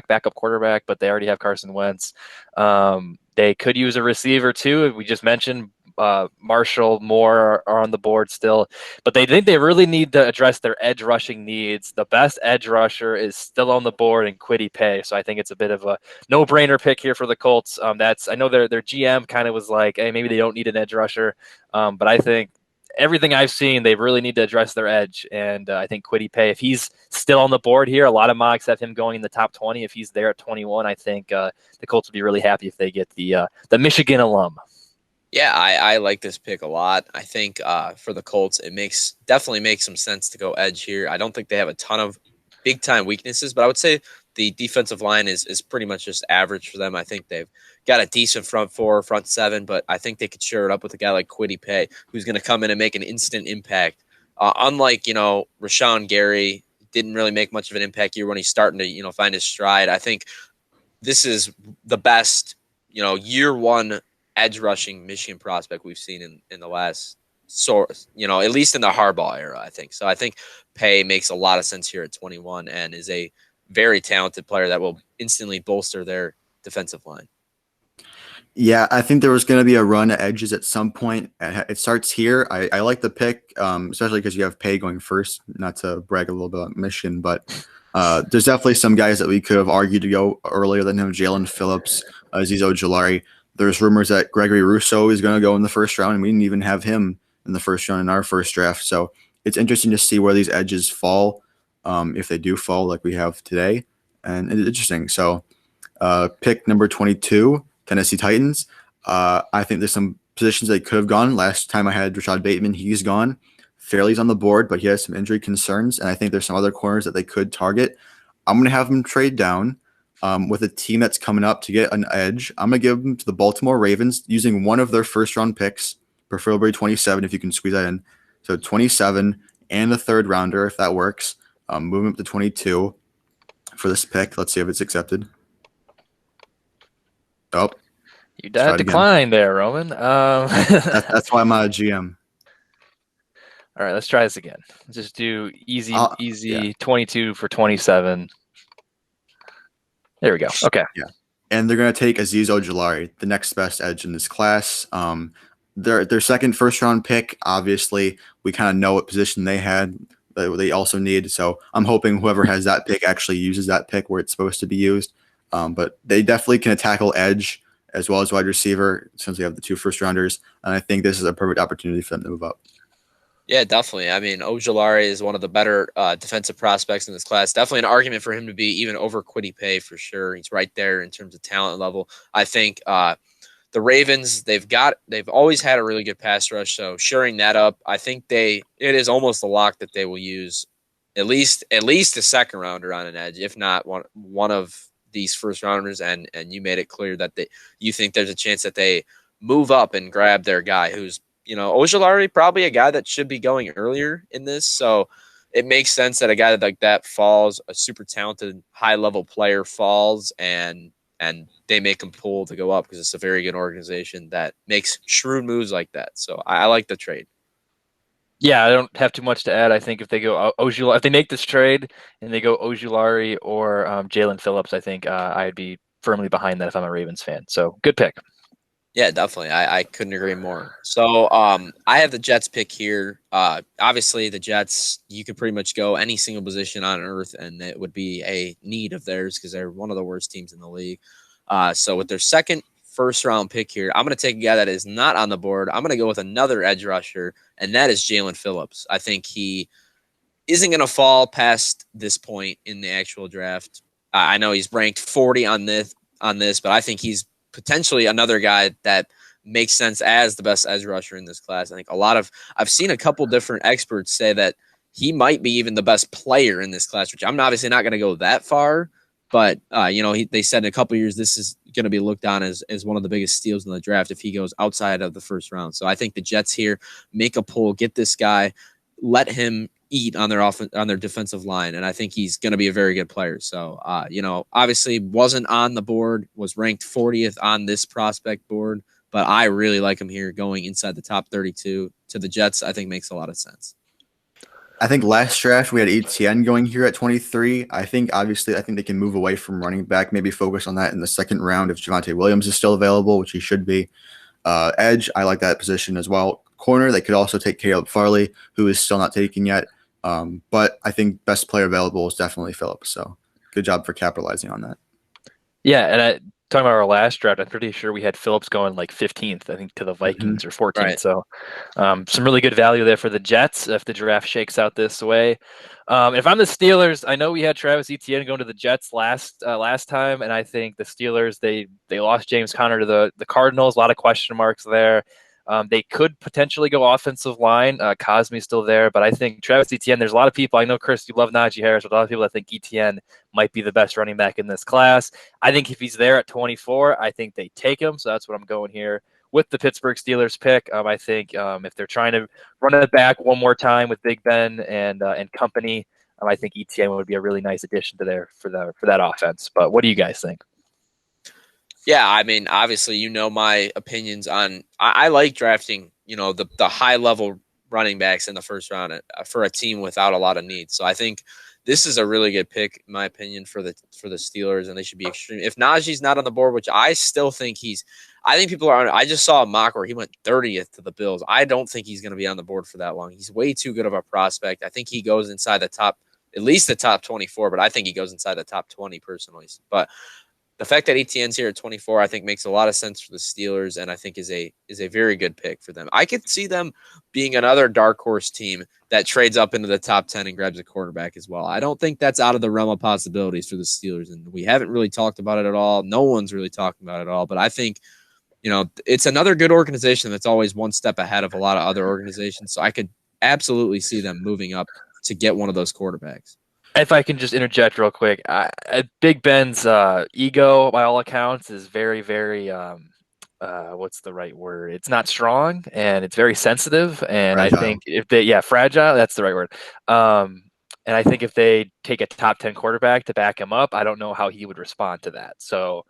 backup quarterback, but they already have Carson Wentz. They could use a receiver too. We just mentioned Marshall, Moore are on the board still, but they think they really need to address their edge rushing needs. The best edge rusher is still on the board in Kwity Paye, so I think it's a bit of a no-brainer pick here for the Colts. I know their GM kind of was like, hey, maybe they don't need an edge rusher, but I think everything I've seen, they really need to address their edge. And I think Kwity Paye, if he's still on the board here, a lot of mocks have him going in the top 20. If he's there at 21, I think the Colts would be really happy if they get the Michigan alum. Yeah, I like this pick a lot. I think for the Colts, it definitely makes some sense to go edge here. I don't think they have a ton of big-time weaknesses, but I would say the defensive line is pretty much just average for them. I think they've got a decent front four, front seven, but I think they could share it up with a guy like Kwity Paye, who's going to come in and make an instant impact. Unlike, Rashawn Gary didn't really make much of an impact here when he's starting to, find his stride. I think this is the best, year one edge rushing Michigan prospect we've seen in the last at least in the Harbaugh era, I think. So I think Pay makes a lot of sense here at 21 and is a very talented player that will instantly bolster their defensive line. Yeah, I think there was going to be a run at edges at some point. It starts here. I like the pick, especially because you have Pay going first. Not to brag a little bit on Michigan, but there's definitely some guys that we could have argued to go earlier than him. Jalen Phillips, Azeez Ojulari. There's rumors that Gregory Rousseau is going to go in the first round, and we didn't even have him in the first round in our first draft. So it's interesting to see where these edges fall, if they do fall like we have today. And it's interesting. So pick number 22. Tennessee Titans. I think there's some positions they could have gone. Last time I had Rashad Bateman, he's gone. Fairley's on the board, but he has some injury concerns, and I think there's some other corners that they could target. I'm going to have them trade down with a team that's coming up to get an edge. I'm going to give them to the Baltimore Ravens using one of their first-round picks, preferably 27 if you can squeeze that in. So 27 and a third-rounder if that works. Move them up to 22 for this pick. Let's see if it's accepted. Oh, you declined there, Roman. That's why I'm not a GM. All right, let's try this again. Let's just do easy, yeah. 22 for 27. There we go. Okay. Yeah. And they're going to take Azeez Ojulari, the next best edge in this class. Their second first-round pick, obviously, we kind of know what position they had. They also need. So I'm hoping whoever has that pick actually uses that pick where it's supposed to be used. But they definitely can tackle edge as well as wide receiver since we have the two first-rounders. And I think this is a perfect opportunity for them to move up. Yeah, definitely. I mean, Ojulari is one of the better defensive prospects in this class. Definitely an argument for him to be even over Kwity Paye for sure. He's right there in terms of talent level. I think the Ravens, they've always had a really good pass rush. So shoring that up, I think it is almost a lock that they will use at least a second rounder on an edge, if not one of these first rounders. And you made it clear that you think there's a chance that they move up and grab their guy who's, Ojulari, probably a guy that should be going earlier in this. So it makes sense that a guy like that falls, a super talented, high-level player falls, and they make him pull to go up because it's a very good organization that makes shrewd moves like that. So I like the trade. Yeah, I don't have too much to add. I think if they go Ojulari, if they make this trade and they go Ojulari or Jalen Phillips, I think I'd be firmly behind that if I'm a Ravens fan. So good pick. Yeah, definitely. I couldn't agree more. So I have the Jets pick here. Obviously, the Jets, you could pretty much go any single position on earth, and it would be a need of theirs because they're one of the worst teams in the league. So with their second first-round pick here, I'm going to take a guy that is not on the board. I'm going to go with another edge rusher, and that is Jalen Phillips. I think he isn't going to fall past this point in the actual draft. I know he's ranked 40 on this, but I think he's potentially another guy that makes sense as the best edge rusher in this class. I think I've seen a couple different experts say that he might be even the best player in this class, which I'm obviously not going to go that far, but they said in a couple years, this is going to be looked on as one of the biggest steals in the draft if he goes outside of the first round. So I think the Jets here make a pull, get this guy, let him eat on their defensive line, and I think he's going to be a very good player. So, obviously wasn't on the board, was ranked 40th on this prospect board, but I really like him here going inside the top 32 to the Jets. I think makes a lot of sense. I think last draft we had ETN going here at 23. I think they can move away from running back, maybe focus on that in the second round if Javonte Williams is still available, which he should be. Edge, I like that position as well. Corner, they could also take Caleb Farley, who is still not taken yet. But I think best player available is definitely Phillips. So good job for capitalizing on that. Yeah, and talking about our last draft, I'm pretty sure we had Phillips going like 15th, I think, to the Vikings or 14th. Right. So some really good value there for the Jets if the draft shakes out this way. If I'm the Steelers, I know we had Travis Etienne going to the Jets last time, and I think the Steelers, they lost James Conner to the Cardinals. A lot of question marks there. They could potentially go offensive line. Cosme's still there, but I think Travis Etienne, there's a lot of people. I know, Chris, you love Najee Harris, but a lot of people that think Etienne might be the best running back in this class. I think if he's there at 24, I think they take him. So that's what I'm going here with the Pittsburgh Steelers pick. I think if they're trying to run it back one more time with Big Ben and company, I think Etienne would be a really nice addition to there for that offense. But what do you guys think? Yeah, I mean, obviously, my opinions on. I like drafting, the high level running backs in the first round for a team without a lot of needs. So I think this is a really good pick, in my opinion, for the Steelers, and they should be extreme. If Najee's not on the board, which I still think I think people are on. I just saw a mock where he went 30th to the Bills. I don't think he's going to be on the board for that long. He's way too good of a prospect. I think he goes inside the top, at least the top 24, but I think he goes inside the top 20 personally. But the fact that ETN's here at 24, I think makes a lot of sense for the Steelers, and I think is a very good pick for them. I could see them being another dark horse team that trades up into the top 10 and grabs a quarterback as well. I don't think that's out of the realm of possibilities for the Steelers, and we haven't really talked about it at all. No one's really talking about it at all, but I think it's another good organization that's always one step ahead of a lot of other organizations. So I could absolutely see them moving up to get one of those quarterbacks. If I can just interject real quick, Big Ben's ego, by all accounts, is very, very what's the right word? It's not strong, and it's very sensitive. And Fragile. I think fragile, that's the right word. And I think if they take a top 10 quarterback to back him up, I don't know how he would respond to that. So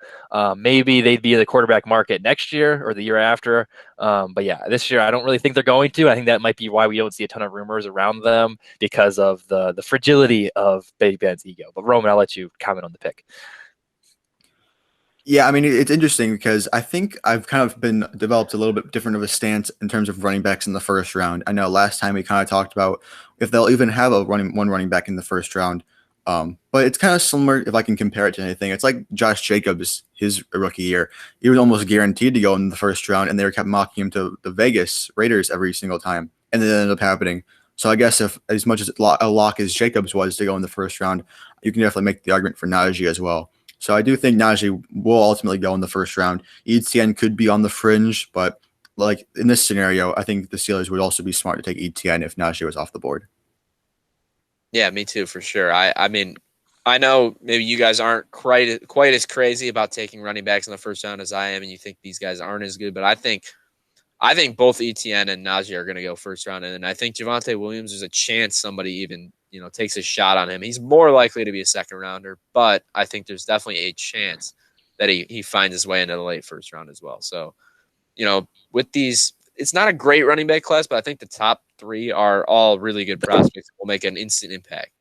maybe they'd be in the quarterback market next year or the year after. But yeah, this year I don't really think they're going to. I think that might be why we don't see a ton of rumors around them, because of the fragility of Big Ben's ego. But Roman, I'll let you comment on the pick. Yeah, I mean, it's interesting because I think I've kind of been developed a little bit different of a stance in terms of running backs in the first round. I know last time we kind of talked about if they'll even have one running back in the first round. But it's kind of similar if I can compare it to anything. It's like Josh Jacobs, his rookie year. He was almost guaranteed to go in the first round, and they kept mocking him to the Vegas Raiders every single time, and it ended up happening. So I guess if as much as a lock as Jacobs was to go in the first round, you can definitely make the argument for Najee as well. So I do think Najee will ultimately go in the first round. ETN could be on the fringe, but like in this scenario, I think the Steelers would also be smart to take ETN if Najee was off the board. Yeah, me too, for sure. I mean, I know maybe you guys aren't quite as crazy about taking running backs in the first round as I am, and you think these guys aren't as good, but I think both ETN and Najee are going to go first round, and I think Javonte Williams, there's a chance somebody even takes a shot on him. He's more likely to be a second rounder, but I think there's definitely a chance that he finds his way into the late first round as well. So, with these, it's not a great running back class, but I think the top three are all really good prospects that will make an instant impact.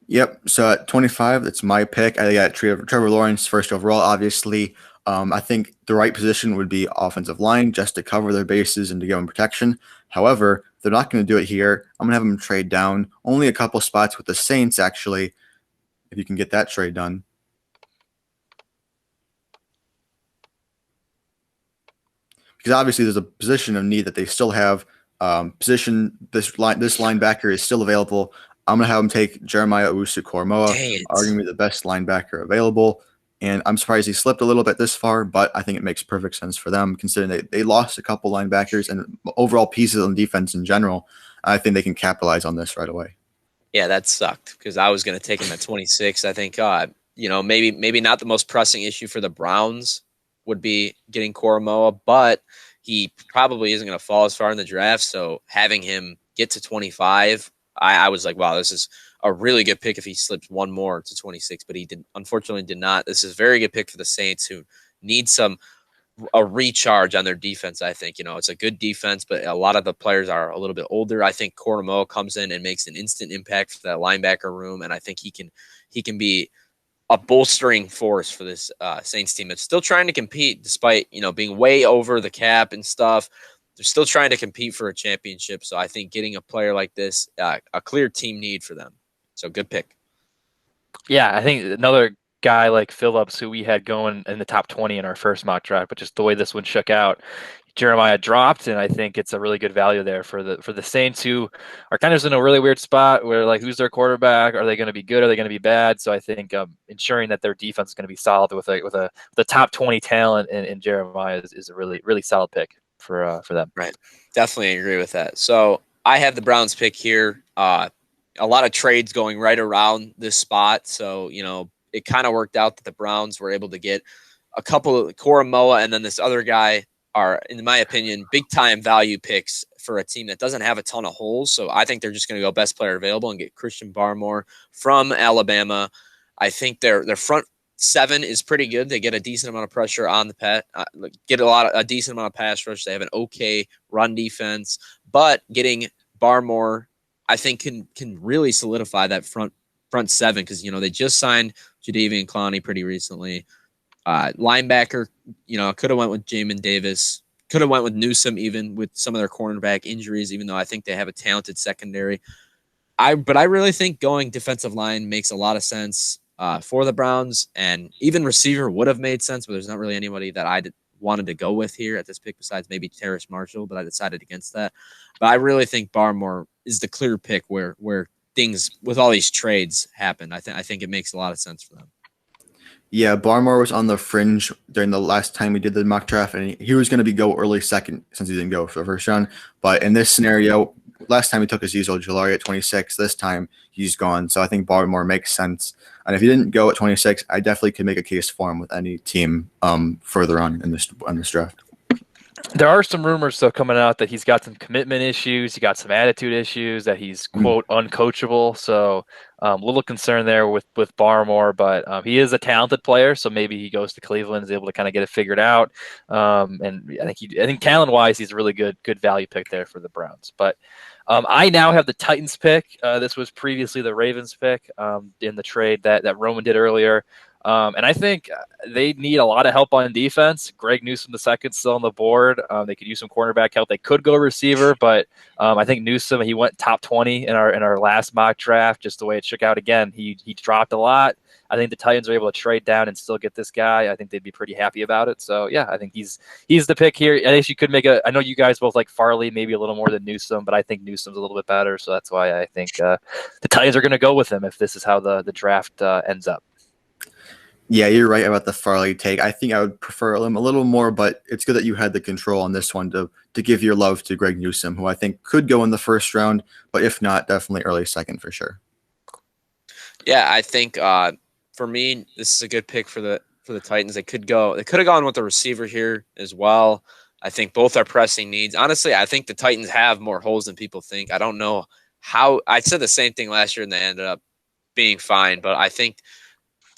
Yep. So at 25, that's my pick. I got Trevor Lawrence first overall, obviously. I think the right position would be offensive line just to cover their bases and to give them protection. However, they're not going to do it here. I'm going to have them trade down. Only a couple spots with the Saints, actually, if you can get that trade done. Because obviously there's a position of need that they still have. This linebacker is still available. I'm going to have them take Jeremiah Owusu-Koramoah, arguably the best linebacker available. And I'm surprised he slipped a little bit this far, but I think it makes perfect sense for them considering they lost a couple linebackers and overall pieces on defense in general. I think they can capitalize on this right away. Yeah, that sucked because I was going to take him at 26. I think, maybe not the most pressing issue for the Browns would be getting Koramoah, but he probably isn't going to fall as far in the draft. So having him get to 25, I was like, wow, this is a really good pick if he slipped one more to 26, but he unfortunately did not. This is a very good pick for the Saints, who need a recharge on their defense. I think, it's a good defense, but a lot of the players are a little bit older. I think Koramoah comes in and makes an instant impact for that linebacker room. And I think he can be a bolstering force for this Saints team. It's still trying to compete despite, being way over the cap and stuff. They're still trying to compete for a championship. So I think getting a player like this, a clear team need for them. So good pick. Yeah, I think another guy like Phillips, who we had going in the top 20 in our first mock draft, but just the way this one shook out, Jeremiah dropped, and I think it's a really good value there for the Saints, who are kind of in a really weird spot where, like, who's their quarterback? Are they going to be good? Are they going to be bad? So I think ensuring that their defense is going to be solid with the top 20 talent in Jeremiah is a really, really solid pick for them. Right. Definitely agree with that. So I have the Browns pick here. A lot of trades going right around this spot. So, it kind of worked out that the Browns were able to get a couple of Koramoah and then this other guy are, in my opinion, big-time value picks for a team that doesn't have a ton of holes. So I think they're just going to go best player available and get Christian Barmore from Alabama. I think their front 7 is pretty good. They get a decent amount of pressure on the pet, get a decent amount of pass rush. They have an okay run defense, but getting Barmore, I think, can really solidify that front 7 because they just signed Jadeveon Clowney pretty recently. Linebacker, could have went with Jamin Davis, could have went with Newsome even with some of their cornerback injuries, even though I think they have a talented secondary. But I really think going defensive line makes a lot of sense for the Browns, and even receiver would have made sense, but there's not really anybody that I wanted to go with here at this pick besides maybe Terrace Marshall, but I decided against that. But I really think Barmore is the clear pick where things with all these trades happen. I think it makes a lot of sense for them. Yeah, Barmore was on the fringe during the last time we did the mock draft, and he was going to go early second since he didn't go for the first round. But in this scenario, last time he took his usual Jolari at 26. This time he's gone, so I think Barmore makes sense. And if he didn't go at 26, I definitely could make a case for him with any team further on in this draft. There are some rumors, though, coming out that he's got some commitment issues. He got some attitude issues, that he's, quote, uncoachable. So a little concern there with Barmore, but he is a talented player. So maybe he goes to Cleveland, is able to kind of get it figured out. And I think talent-wise, he's a really good value pick there for the Browns. But I now have the Titans pick. This was previously the Ravens pick in the trade that Roman did earlier. And I think they need a lot of help on defense. Greg Newsome II still on the board. They could use some cornerback help. They could go receiver, but I think Newsome, he went top 20 in our last mock draft. Just the way it shook out again, he dropped a lot. I think the Titans are able to trade down and still get this guy. I think they'd be pretty happy about it. So yeah, I think he's the pick here. I guess you could I know you guys both like Farley maybe a little more than Newsome, but I think Newsome's a little bit better. So that's why I think the Titans are going to go with him if this is how the draft ends up. Yeah, you're right about the Farley take. I think I would prefer him a little more, but it's good that you had the control on this one to give your love to Greg Newsome, who I think could go in the first round, but if not, definitely early second for sure. Yeah, I think for me, this is a good pick for the Titans. They could have gone with the receiver here as well. I think both are pressing needs. Honestly, I think the Titans have more holes than people think. I don't know how. I said the same thing last year, and they ended up being fine. But I think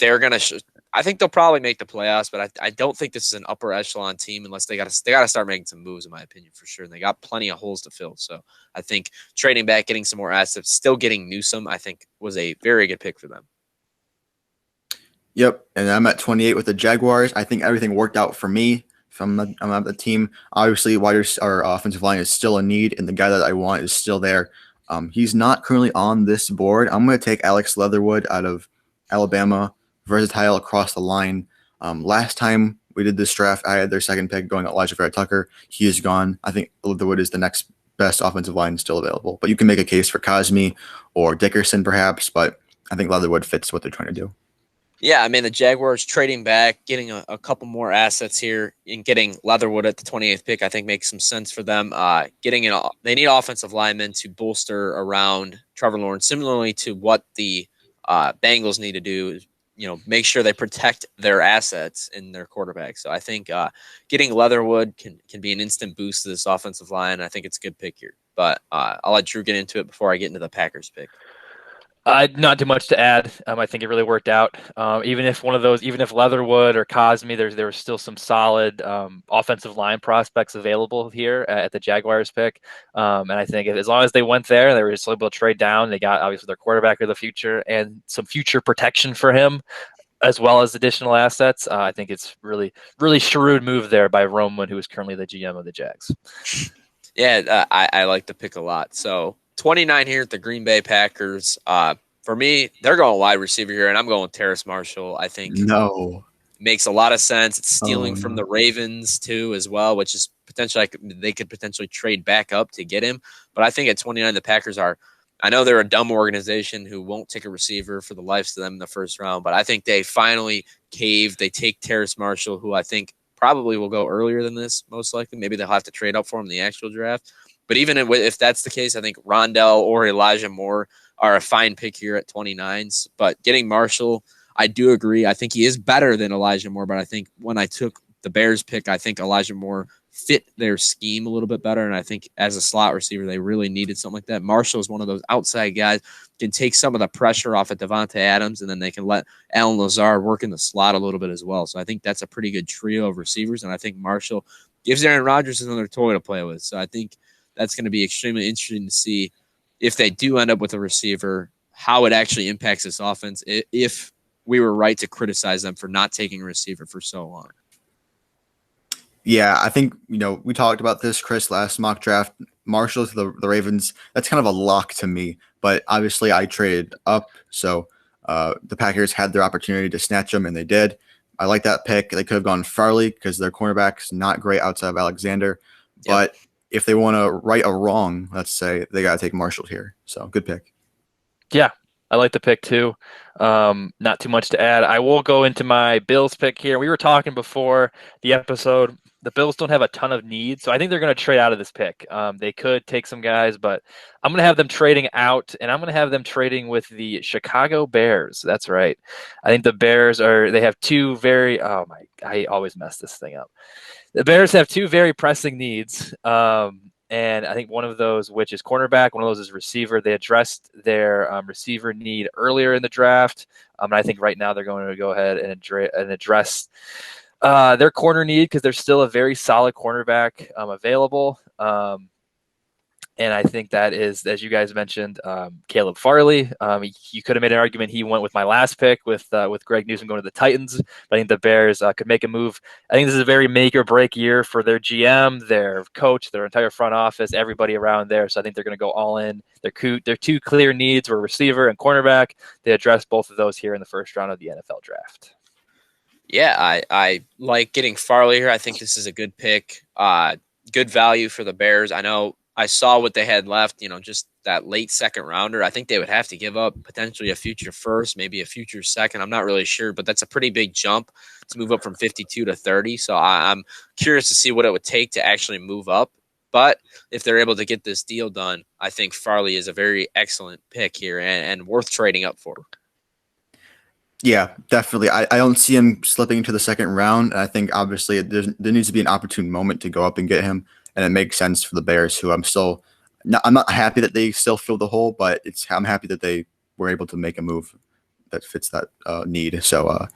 they're gonna. I think they'll probably make the playoffs, but I don't think this is an upper echelon team unless they got to start making some moves, in my opinion, for sure. And they got plenty of holes to fill. So I think trading back, getting some more assets, still getting Newsome, I think was a very good pick for them. Yep, and I'm at 28 with the Jaguars. I think everything worked out for me. I'm at the team. Obviously, our offensive line is still a need, and the guy that I want is still there. He's not currently on this board. I'm going to take Alex Leatherwood out of Alabama. Versatile across the line. Last time we did this draft, I had their second pick going Elijah Vera-Tucker. He is gone. I think Leatherwood is the next best offensive line still available. But you can make a case for Cosme or Dickerson perhaps, but I think Leatherwood fits what they're trying to do. Yeah, I mean, the Jaguars trading back, getting a couple more assets here, and getting Leatherwood at the 28th pick, I think makes some sense for them. They need offensive linemen to bolster around Trevor Lawrence, similarly to what the Bengals need to do. Make sure they protect their assets in their quarterback. So I think getting Leatherwood can be an instant boost to this offensive line. I think it's a good pick here. But I'll let Drew get into it before I get into the Packers pick. Not too much to add. I think it really worked out. Even if Leatherwood or Cosme, there was still some solid offensive line prospects available here at the Jaguars pick. And I think as long as they went there, they were just able to trade down. They got obviously their quarterback of the future and some future protection for him, as well as additional assets. I think it's really, really shrewd move there by Roman, who is currently the GM of the Jags. Yeah, I like the pick a lot. So 29 here at the Green Bay Packers. For me, they're going wide receiver here, and I'm going with Terrace Marshall. I think makes a lot of sense. It's stealing from the Ravens too, as well, which is potentially they could potentially trade back up to get him. But I think at 29, the Packers are. I know they're a dumb organization who won't take a receiver for the lives of them in the first round, but I think they finally caved. They take Terrace Marshall, who I think probably will go earlier than this, most likely. Maybe they'll have to trade up for him in the actual draft. But even if that's the case, I think Rondell or Elijah Moore are a fine pick here at 29s. But getting Marshall, I do agree. I think he is better than Elijah Moore. But I think when I took the Bears pick, I think Elijah Moore fit their scheme a little bit better. And I think as a slot receiver, they really needed something like that. Marshall is one of those outside guys, can take some of the pressure off of Devonta Adams, and then they can let Alan Lazard work in the slot a little bit as well. So I think that's a pretty good trio of receivers. And I think Marshall gives Aaron Rodgers another toy to play with. So I think that's going to be extremely interesting to see if they do end up with a receiver, how it actually impacts this offense if we were right to criticize them for not taking a receiver for so long. Yeah, I think, we talked about this, Chris, last mock draft. Marshall to the Ravens, that's kind of a lock to me. But obviously I traded up, so the Packers had their opportunity to snatch them, and they did. I like that pick. They could have gone Farley because their cornerback's not great outside of Alexander. Yep. But if they want to right a wrong, let's say, they got to take Marshall here. So good pick. Yeah, I like the pick too. Not too much to add. I will go into my Bills pick here. We were talking before the episode. The Bills don't have a ton of needs, so I think they're going to trade out of this pick. They could take some guys, but I'm going to have them trading out, and I'm going to have them trading with the Chicago Bears. That's right. I think the Bears they have two very, I always mess this thing up. The Bears have two very pressing needs, and I think one of those, which is cornerback, one of those is receiver. They addressed their receiver need earlier in the draft, and I think right now they're going to go ahead and address their corner need because there's still a very solid cornerback available. And I think that is, as you guys mentioned, Caleb Farley. You could have made an argument he went with my last pick with Greg Newsome going to the Titans. But I think the Bears could make a move. I think this is a very make or break year for their GM, their coach, their entire front office, everybody around there. So I think they're going to go all in. Their two clear needs were receiver and cornerback. They addressed both of those here in the first round of the NFL draft. Yeah, I like getting Farley here. I think this is a good pick. Good value for the Bears. I know I saw what they had left, just that late second rounder. I think they would have to give up potentially a future first, maybe a future second. I'm not really sure, but that's a pretty big jump to move up from 52 to 30. So I'm curious to see what it would take to actually move up. But if they're able to get this deal done, I think Farley is a very excellent pick here and worth trading up for. Yeah, definitely. I don't see him slipping into the second round. I think obviously there needs to be an opportune moment to go up and get him, and it makes sense for the Bears, who I'm not happy that they still fill the hole, but I'm happy that they were able to make a move that fits that need. So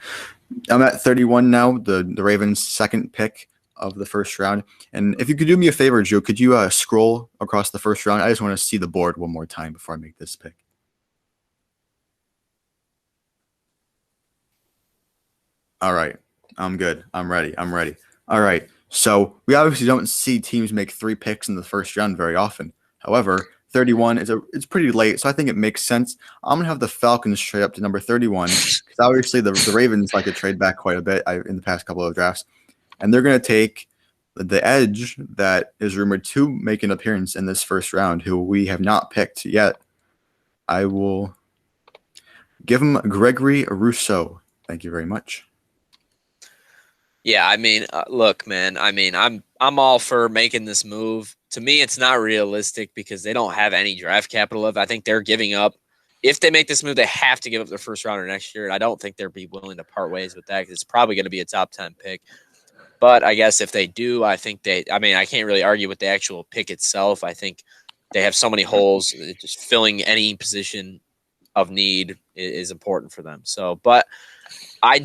I'm at 31 now, the Ravens' second pick of the first round. And if you could do me a favor, Joe, could you scroll across the first round? I just want to see the board one more time before I make this pick. All right. I'm good. I'm ready. All right. So we obviously don't see teams make 3 picks in the first round very often. However, 31 it's pretty late, so I think it makes sense. I'm gonna have the Falcons trade up to number 31 because obviously the Ravens like to trade back quite a bit in the past couple of drafts, and they're gonna take the edge that is rumored to make an appearance in this first round, who we have not picked yet. I will give him Gregory Rousseau. Thank you very much. Yeah, I mean, look, man. I mean, I'm all for making this move. To me, it's not realistic because they don't have any draft capital left. I think they're giving up. If they make this move, they have to give up their first rounder next year, and I don't think they'll be willing to part ways with that because it's probably going to be a top 10 pick. But I guess if they do, I think I can't really argue with the actual pick itself. I think they have so many holes. Just filling any position of need is important for them. So, but I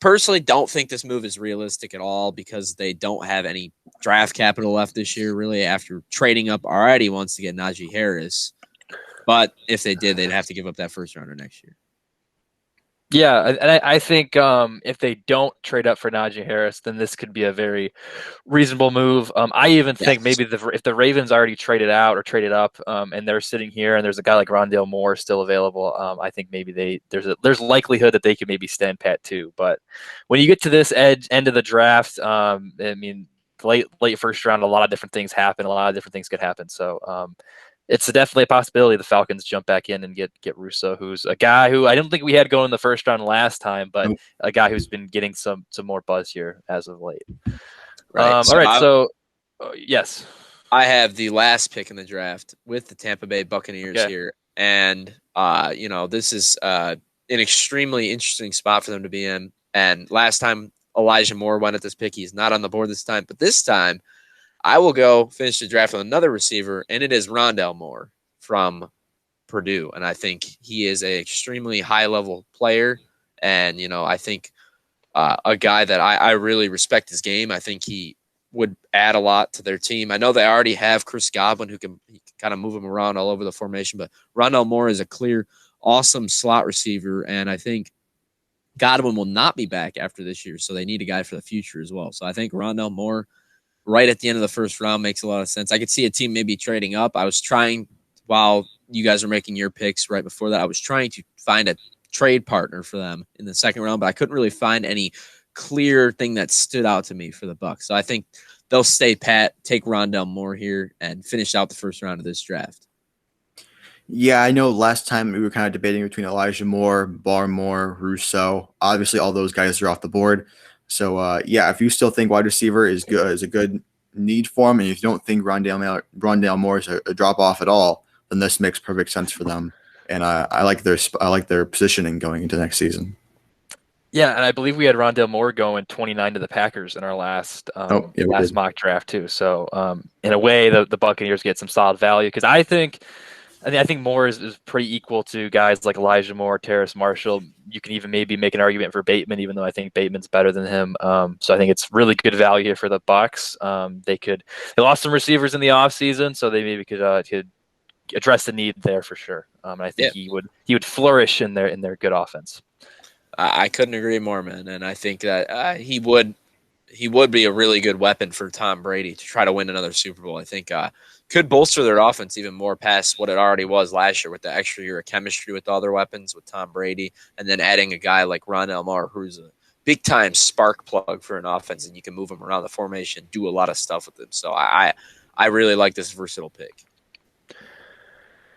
personally don't think this move is realistic at all because they don't have any draft capital left this year, really, after trading up already once to get Najee Harris. But if they did, they'd have to give up that first rounder next year. Yeah, and I think if they don't trade up for Najee Harris, then this could be a very reasonable move. I even think maybe if the Ravens already traded out or traded up, and they're sitting here, and there's a guy like Rondale Moore still available, I think maybe there's likelihood that they could maybe stand pat too. But when you get to this end of the draft, I mean, late first round, a lot of different things happen. A lot of different things could happen. So. It's definitely a possibility the Falcons jump back in and get Rousseau, who's a guy who I don't think we had going in the first round last time, but a guy who's been getting some more buzz here as of late. Right. All right. So, yes. I have the last pick in the draft with the Tampa Bay Buccaneers here. And, this is an extremely interesting spot for them to be in. And last time Elijah Moore went at this pick. He's not on the board this time. But this time, I will go finish the draft with another receiver, and it is Rondale Moore from Purdue. And I think he is an extremely high-level player. And, I think a guy that I really respect his game. I think he would add a lot to their team. I know they already have Chris Godwin who can kind of move him around all over the formation, but Rondale Moore is a clear, awesome slot receiver, and I think Godwin will not be back after this year, so they need a guy for the future as well. So I think Rondale Moore right at the end of the first round makes a lot of sense. I could see a team maybe trading up. I was trying, while you guys were making your picks right before that, I was trying to find a trade partner for them in the second round, but I couldn't really find any clear thing that stood out to me for the Bucs. So I think they'll stay pat, take Rondale Moore here, and finish out the first round of this draft. Yeah, I know last time we were kind of debating between Elijah Moore, Barmore, Rousseau. Obviously, all those guys are off the board. So, yeah, if you still think wide receiver is a good need for him, and if you don't think Rondale Moore is a drop off at all, then this makes perfect sense for them. And I like their positioning going into next season. Yeah, and I believe we had Rondale Moore going 29 to the Packers in our last mock draft too. So in a way, the Buccaneers get some solid value because I think Moore is pretty equal to guys like Elijah Moore, Terrace Marshall. You can even maybe make an argument for Bateman, even though I think Bateman's better than him. So I think it's really good value here for the Bucs. They lost some receivers in the offseason, so they maybe could address the need there for sure. And I think he would flourish in their good offense. I couldn't agree more, man. And I think that he would be a really good weapon for Tom Brady to try to win another Super Bowl. I think could bolster their offense even more past what it already was last year with the extra year of chemistry with all their weapons with Tom Brady, and then adding a guy like Rondale Moore, who's a big-time spark plug for an offense, and you can move him around the formation, do a lot of stuff with him. So I really like this versatile pick.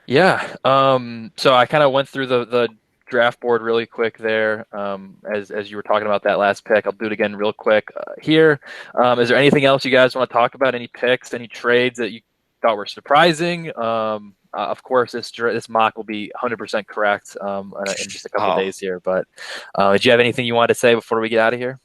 Yeah. So I kind of went through the draft board really quick there as you were talking about that last pick. I'll do it again real quick here. Is there anything else you guys want to talk about? Any picks, any trades that you thought were surprising? Of course, this mock will be 100% correct in just a couple of days here. But did you have anything you wanted to say before we get out of here?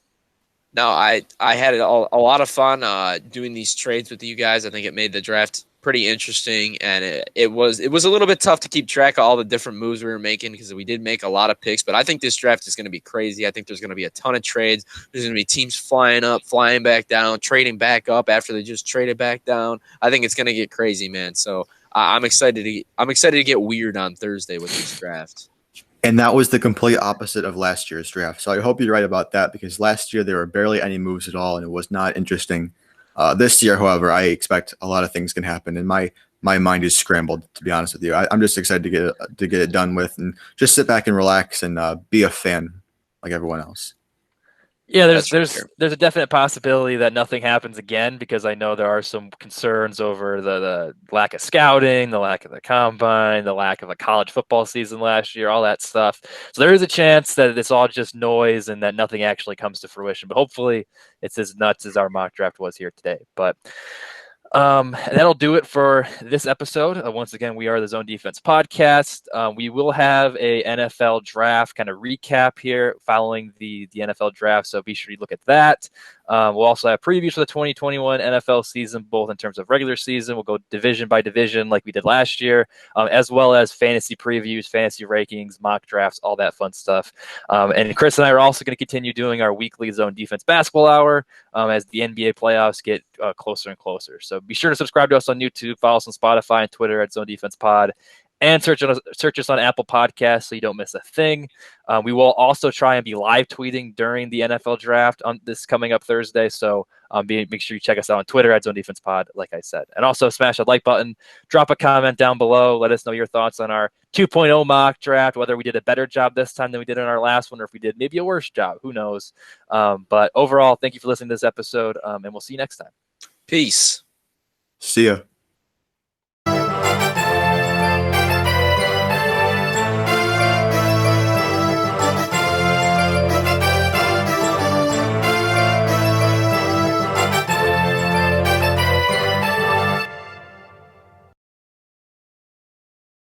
No, I had a lot of fun doing these trades with you guys. I think it made the draft pretty interesting, and it was a little bit tough to keep track of all the different moves we were making because we did make a lot of picks. But I think this draft is going to be crazy. I think there's going to be a ton of trades. There's going to be teams flying up, flying back down, trading back up after they just traded back down. I think it's going to get crazy, man. So I'm excited to get weird on Thursday with this draft. And that was the complete opposite of last year's draft. So I hope you're right about that because last year there were barely any moves at all, and it was not interesting. This year, however, I expect a lot of things can happen, and my mind is scrambled, to be honest with you. I'm just excited to get it done with and just sit back and relax and be a fan like everyone else. Yeah, there's a definite possibility that nothing happens again because I know there are some concerns over the lack of scouting, the lack of the combine, the lack of a college football season last year, all that stuff. So there is a chance that it's all just noise and that nothing actually comes to fruition. But hopefully it's as nuts as our mock draft was here today. But that'll do it for this episode. Once again, we are the Zone Defense Podcast. We will have a NFL draft kind of recap here following the NFL draft, so be sure you look at that. We'll also have previews for the 2021 NFL season, both in terms of regular season. We'll go division by division like we did last year, as well as fantasy previews, fantasy rankings, mock drafts, all that fun stuff. And Chris and I are also going to continue doing our weekly Zone Defense Basketball Hour as the NBA playoffs get closer and closer. So be sure to subscribe to us on YouTube, follow us on Spotify and Twitter at Zone Defense Pod, and search us on Apple Podcasts so you don't miss a thing. We will also try and be live tweeting during the NFL draft on this coming up Thursday. So make sure you check us out on Twitter at Zone Defense Pod, like I said. And also smash that like button, drop a comment down below. Let us know your thoughts on our 2.0 mock draft, whether we did a better job this time than we did in our last one, or if we did maybe a worse job. Who knows? But overall, thank you for listening to this episode, and we'll see you next time. Peace. See ya.